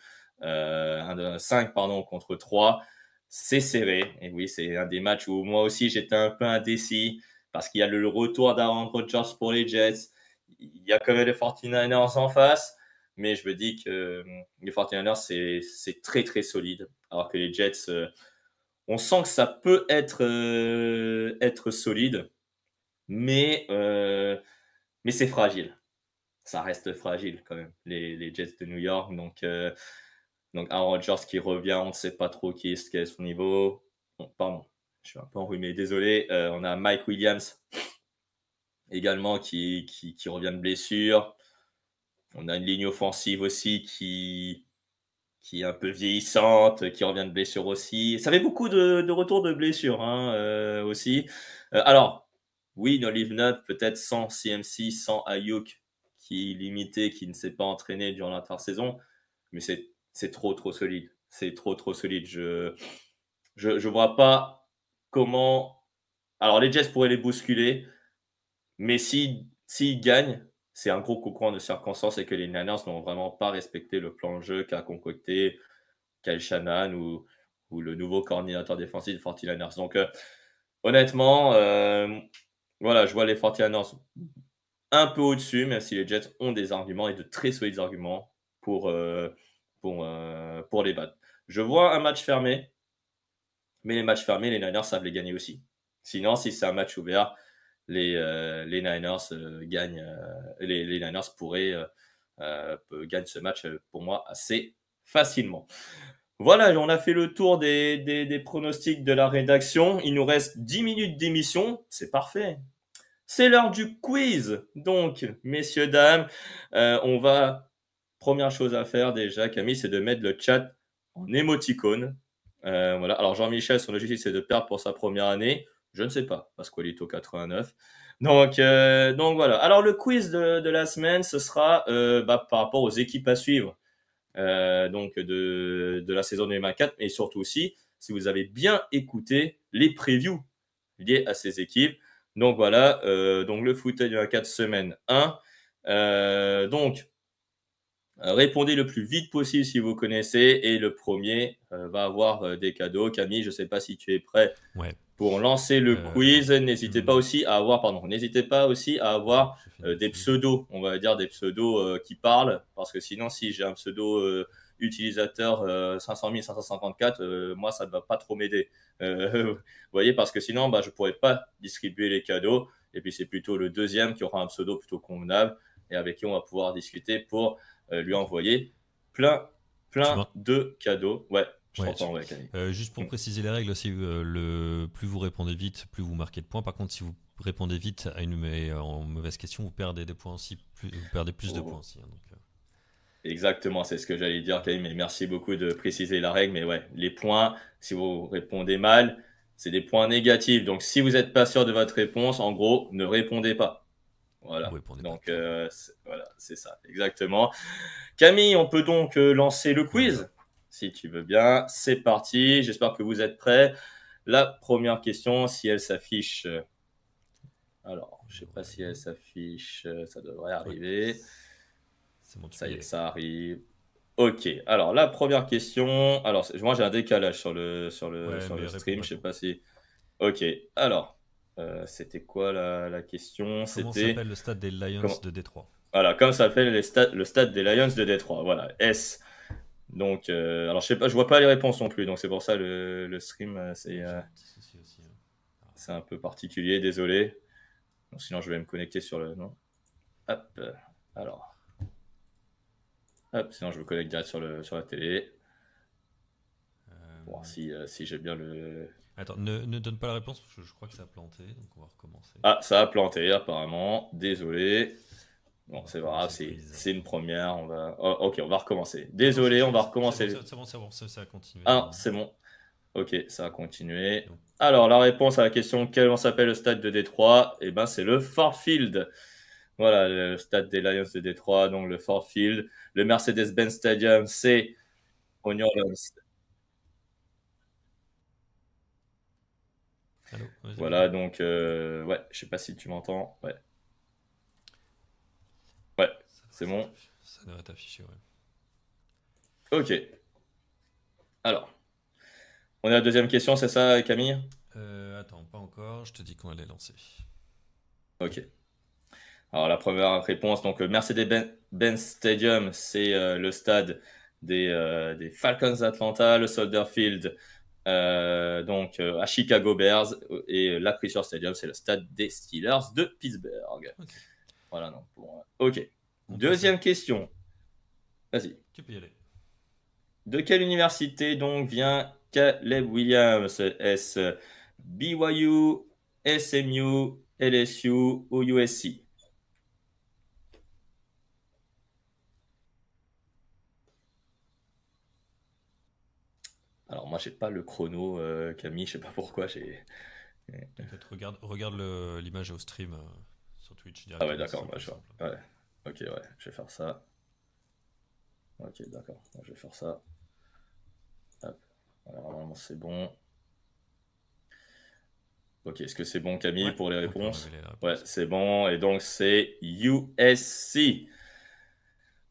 3, c'est serré. Et oui, c'est un des matchs où moi aussi j'étais un peu indécis parce qu'il y a le retour d'Aaron Rodgers pour les Jets. Il y a quand même les 49ers en face, mais je me dis que les 49ers c'est très très solide, alors que les Jets on sent que ça peut être solide, mais c'est fragile. Ça reste fragile quand même, les Jets de New York. Donc Aaron Rodgers qui revient, on ne sait pas trop quel est son niveau. Bon, pardon, je suis un peu enrhumé, désolé. On a Mike Williams également qui revient de blessure. On a une ligne offensive aussi qui est un peu vieillissante, qui revient de blessure aussi. Ça fait beaucoup de retours de blessures aussi. Alors, oui, No Live Not, peut-être sans CMC, sans Ayuk, qui est limité, qui ne s'est pas entraîné durant l'intersaison, mais c'est trop solide. C'est trop solide. Je vois pas comment... Alors, les Jets pourraient les bousculer, mais s'ils gagnent, c'est un gros concours de circonstances et que les Niners n'ont vraiment pas respecté le plan de jeu qu'a concocté Kyle Shanahan ou le nouveau coordinateur défensif des 49ers. Donc, honnêtement, voilà, je vois les 49ers un peu au-dessus, même si les Jets ont des arguments et de très solides arguments pour les battre. Je vois un match fermé, mais les matchs fermés, les Niners savent les gagner aussi. Sinon, si c'est un match ouvert, les Niners gagnent. Les Niners pourraient gagner ce match pour moi assez facilement. Voilà, on a fait le tour des pronostics de la rédaction. Il nous reste 10 minutes d'émission. C'est parfait. C'est l'heure du quiz. Donc, messieurs, dames, on va... Première chose à faire déjà, Camille, c'est de mettre le chat en émoticône. Voilà. Alors, Jean-Michel, son objectif, c'est de perdre pour sa première année. Je ne sais pas, parce qu'il est au 89. Donc voilà. Alors, le quiz de la semaine, ce sera par rapport aux équipes à suivre. Donc de la saison 2024, et surtout aussi si vous avez bien écouté les previews liés à ces équipes. Donc voilà, donc le fauteuil 24 semaine 1. Donc répondez le plus vite possible si vous connaissez, et le premier va avoir des cadeaux. Camille, je ne sais pas si tu es prêt pour lancer le quiz. N'hésitez pas aussi à avoir, des pseudos, on va dire des pseudos qui parlent, parce que sinon, si j'ai un pseudo utilisateur 500 554, moi, ça ne va pas trop m'aider. Vous voyez, parce que sinon, je ne pourrais pas distribuer les cadeaux. Et puis, c'est plutôt le deuxième qui aura un pseudo plutôt convenable et avec qui on va pouvoir discuter pour lui envoyer plein de cadeaux. Ouais. Juste pour préciser les règles aussi, plus vous répondez vite, plus vous marquez de points. Par contre, si vous répondez vite à une mauvaise question, vous perdez des points aussi, vous perdez plus de points aussi. Exactement, c'est ce que j'allais dire, Camille, mais merci beaucoup de préciser la règle. Mais ouais, les points, si vous répondez mal, c'est des points négatifs. Donc, si vous n'êtes pas sûr de votre réponse, en gros, ne répondez pas. Voilà. Donc, voilà, c'est ça, exactement. Camille, on peut donc lancer le quiz, si tu veux bien. C'est parti. J'espère que vous êtes prêts. La première question, si elle s'affiche. Alors, je ne sais pas si elle s'affiche. Ça devrait arriver. C'est bon, ça y est, ça arrive. Ok. Alors, la première question. Alors, moi, j'ai un décalage sur le stream. Je ne sais pas si. Ok. Alors. C'était quoi la question? Comment s'appelle le stade des Lions de Détroit? Voilà, comme ça s'appelle le stade des Lions de Détroit. Voilà, S. Donc, alors je sais pas, je vois pas les réponses non plus, donc c'est pour ça le stream, c'est un peu particulier, désolé. Bon, sinon, je vais me connecter sur le... Non. Hop, alors. Hop, sinon, je me connecte direct sur la télé. Pour voir si j'ai bien le... Attends, ne donne pas la réponse parce que je crois que ça a planté, donc on va recommencer. Ah, ça a planté apparemment. Désolé. Bon, On va c'est pas grave, recommencer le quiz. c'est une première. On va... Oh, ok, on va recommencer. Non, Désolé, on va recommencer. C'est bon, ça a continué. Ah, c'est bon. Ok, ça a continué. Donc. Alors, la réponse à la question quel s'appelle le stade de Détroit? Eh ben, c'est le Ford Field. Voilà, le stade des Lions de Détroit, donc le Ford Field. Le Mercedes-Benz Stadium, c'est au New Orleans. Allô, Voilà, donc, ouais, je sais pas si tu m'entends. Ouais. Ouais, c'est bon. Ça devrait être affiché, ouais. Ok. Alors, on est à la deuxième question, c'est ça, Camille? Attends, pas encore, je te dis qu'on allait lancer. Ok. Alors, la première réponse, donc, Mercedes-Benz Stadium, c'est le stade des Falcons d'Atlanta, le Soldier Field, donc à Chicago Bears, et l'Acrisure Stadium, c'est le stade des Steelers de Pittsburgh. Ok. Voilà, donc, bon, ok. On Deuxième question. Vas-y. Tu peux y aller. De quelle université donc vient Caleb Williams? Est-ce BYU, SMU, LSU ou USC? Alors moi j'ai pas le chrono, Camille, je sais pas pourquoi j'ai. T'inquiète, regarde l'image au stream sur Twitch Ah ouais directement. d'accord, C'est bah, plus simple. ouais. Ok ouais, je vais faire ça. Ok d'accord, moi, je vais faire ça. Hop. Alors normalement c'est bon. Ok, est-ce que c'est bon Camille Ouais, pour les on peut réponses? révéler la Ouais, réponse. c'est bon. Et donc c'est USC.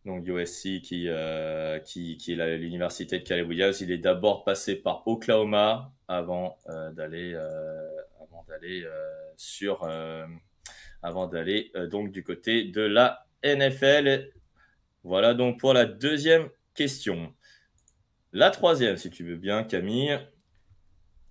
Donc USC qui est l'université de Caleb Williams. Il est d'abord passé par Oklahoma sur avant d'aller donc du côté de la NFL. Voilà donc pour la deuxième question. La troisième, si tu veux bien, Camille.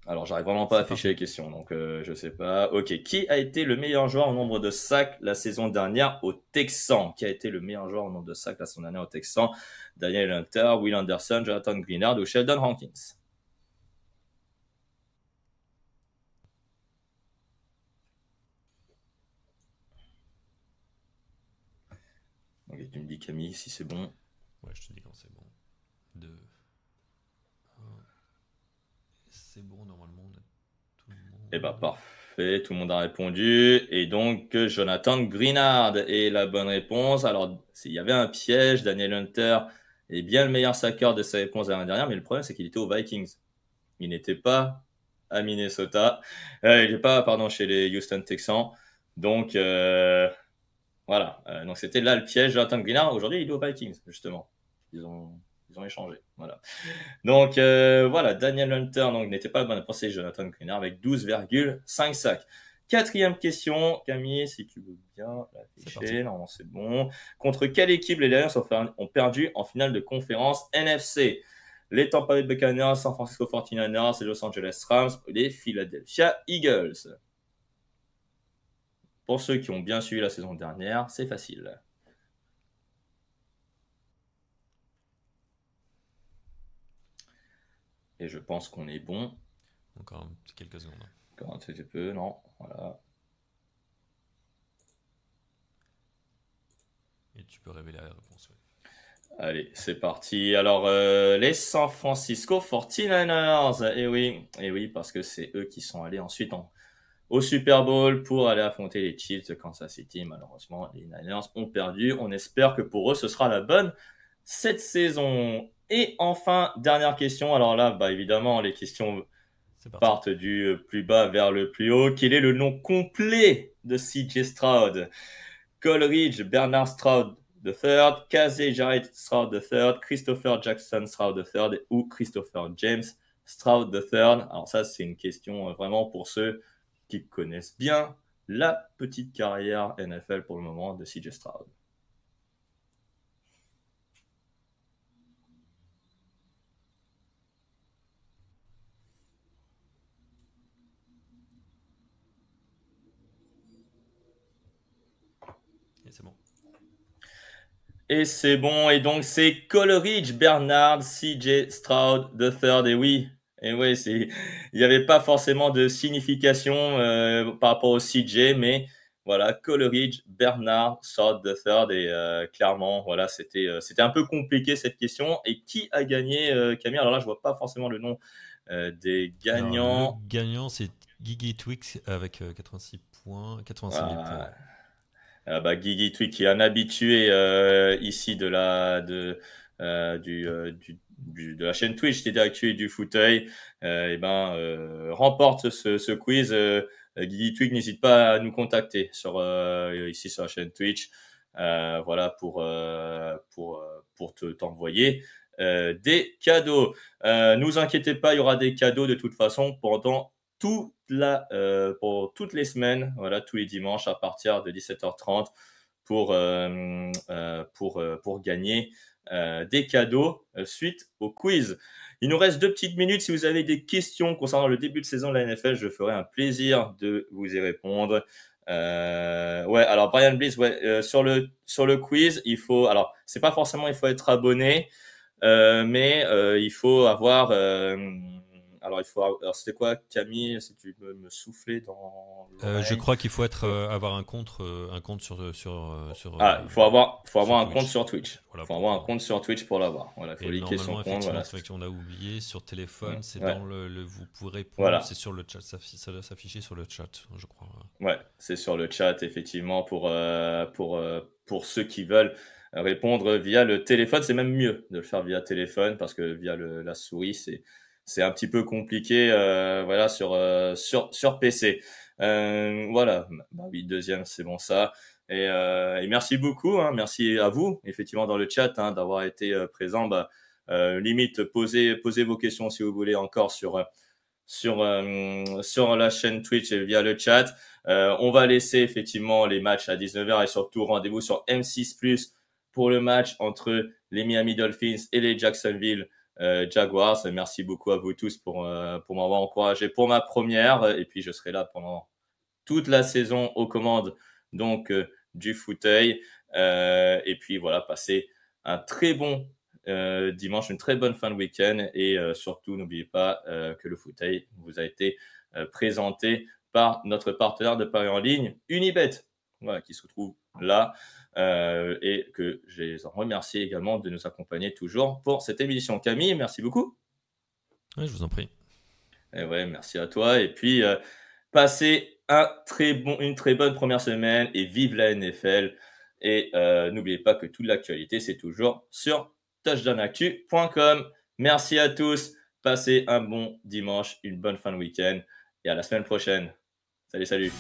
Alors, j'arrive vraiment pas à C'est afficher parti. les questions, donc je sais pas. Ok, qui a été le meilleur joueur au nombre de sacs la saison dernière au Texans? Qui a été le meilleur joueur au nombre de sacs la saison dernière au Texans? Daniel Hunter, Will Anderson, Jonathan Greenard ou Sheldon Hankins? Ok, tu me dis Camille si c'est bon. Ouais, je te dis quand c'est bon. 2, 1. C'est bon, normalement, on a tout le monde. Eh ben parfait, tout le monde a répondu. Et donc Jonathan Greenard est la bonne réponse. Alors s'il y avait un piège, Daniel Hunter est bien le meilleur saqueur de sa réponse l'année dernière, mais le problème c'est qu'il était aux Vikings. Il n'était pas à Minnesota. Il n'est pas, pardon, chez les Houston Texans. Donc voilà. Donc c'était là le piège. Jonathan Greenard, aujourd'hui, il est aux Vikings, justement. Ils ont échangé. Voilà. Donc voilà, Daniel Hunter donc n'était pas la bonne réponse, c'est Jonathan Greenard avec 12,5 sacs. Quatrième question, Camille, si tu veux bien l'afficher. Normalement, c'est bon. Contre quelle équipe les Lions ont perdu en finale de conférence NFC? Les Tampa Bay Buccaneers, San Francisco 49ers, les Los Angeles Rams, les Philadelphia Eagles. Pour ceux qui ont bien suivi la saison dernière, c'est facile. Et je pense qu'on est bon. Encore quelques secondes. Encore un petit peu, non? Voilà. Et tu peux révéler la réponse, ouais. Allez, c'est parti. Alors, les San Francisco 49ers. Et oui, parce que c'est eux qui sont allés ensuite au Super Bowl pour aller affronter les Chiefs de Kansas City. Malheureusement, les Niners ont perdu. On espère que pour eux, ce sera la bonne cette saison. Et enfin, dernière question. Alors là, bah, évidemment, les questions partent du plus bas vers le plus haut. Quel est le nom complet de CJ Stroud? Coleridge Bernard Stroud III, Kazay Jared Stroud III, Christopher Jackson Stroud III ou Christopher James Stroud III. Alors ça, c'est une question vraiment pour ceux qui connaissent bien la petite carrière NFL pour le moment de CJ Stroud. Et c'est bon, et donc c'est Coleridge, Bernard, CJ Stroud III, et oui, il n'y avait pas forcément de signification par rapport au CJ, mais voilà, Coleridge, Bernard, Stroud III, et clairement, voilà, c'était un peu compliqué cette question. Et qui a gagné, Camille? Alors là, je vois pas forcément le nom des Alors, le gagnants. gagnant, c'est Gigi Twix avec 86 points, 86 000 points. Ah, Guigui Twig, qui est un habitué ici de la chaîne Twitch TD Actu et du fauteuil, remporte ce quiz. Guigui Twig, n'hésite pas à nous contacter ici sur la chaîne Twitch, voilà, pour t'envoyer des cadeaux. Nous inquiétez pas, il y aura des cadeaux de toute façon pendant pour toutes les semaines, voilà, tous les dimanches à partir de 17h30 pour gagner des cadeaux suite au quiz. Il nous reste 2 petites minutes. Si vous avez des questions concernant le début de saison de la NFL, je ferai un plaisir de vous y répondre. Ouais, alors Brian Bliss, ouais, sur le quiz, alors c'est pas forcément il faut être abonné, mais il faut avoir alors c'était quoi, Camille, si tu peux me souffler dans l'oreille? Je crois qu'il faut avoir un compte sur Il faut avoir un Twitch. compte sur Twitch. Voilà, Il faut avoir un compte sur Twitch pour l'avoir. Voilà, il faut et liker son normalement, compte. Voilà. effectivement, on a oublié sur téléphone, c'est Ouais. dans vous pourrez répondre, Voilà. c'est sur le chat, ça doit s'afficher sur le chat, je crois. Ouais, c'est sur le chat, effectivement, pour ceux qui veulent répondre via le téléphone. C'est même mieux de le faire via téléphone parce que via la souris, c'est un petit peu compliqué, voilà, sur PC. Voilà, bah oui, deuxième, c'est bon ça. Et merci beaucoup, hein, merci à vous, effectivement, dans le chat, hein, d'avoir été présent. Limite, posez vos questions si vous voulez encore sur la chaîne Twitch et via le chat. On va laisser effectivement les matchs à 19h et surtout rendez-vous sur M6+ pour le match entre les Miami Dolphins et les Jacksonville Jaguars. Merci beaucoup à vous tous pour m'avoir encouragé pour ma première, et puis je serai là pendant toute la saison aux commandes donc du fauteuil, et puis voilà, passez un très bon dimanche, une très bonne fin de week-end, et surtout n'oubliez pas que le fauteuil vous a été présenté par notre partenaire de paris en ligne, Unibet, voilà, qui se trouve là, et que je les en remercie également de nous accompagner toujours pour cette émission. Camille, merci beaucoup. Ouais, je vous en prie. Et ouais, merci à toi, et puis passez une très bonne première semaine et vive la NFL. Et n'oubliez pas que toute l'actualité, c'est toujours sur touchdownactu.com. Merci à tous. Passez un bon dimanche, une bonne fin de week-end et à la semaine prochaine. Salut, salut.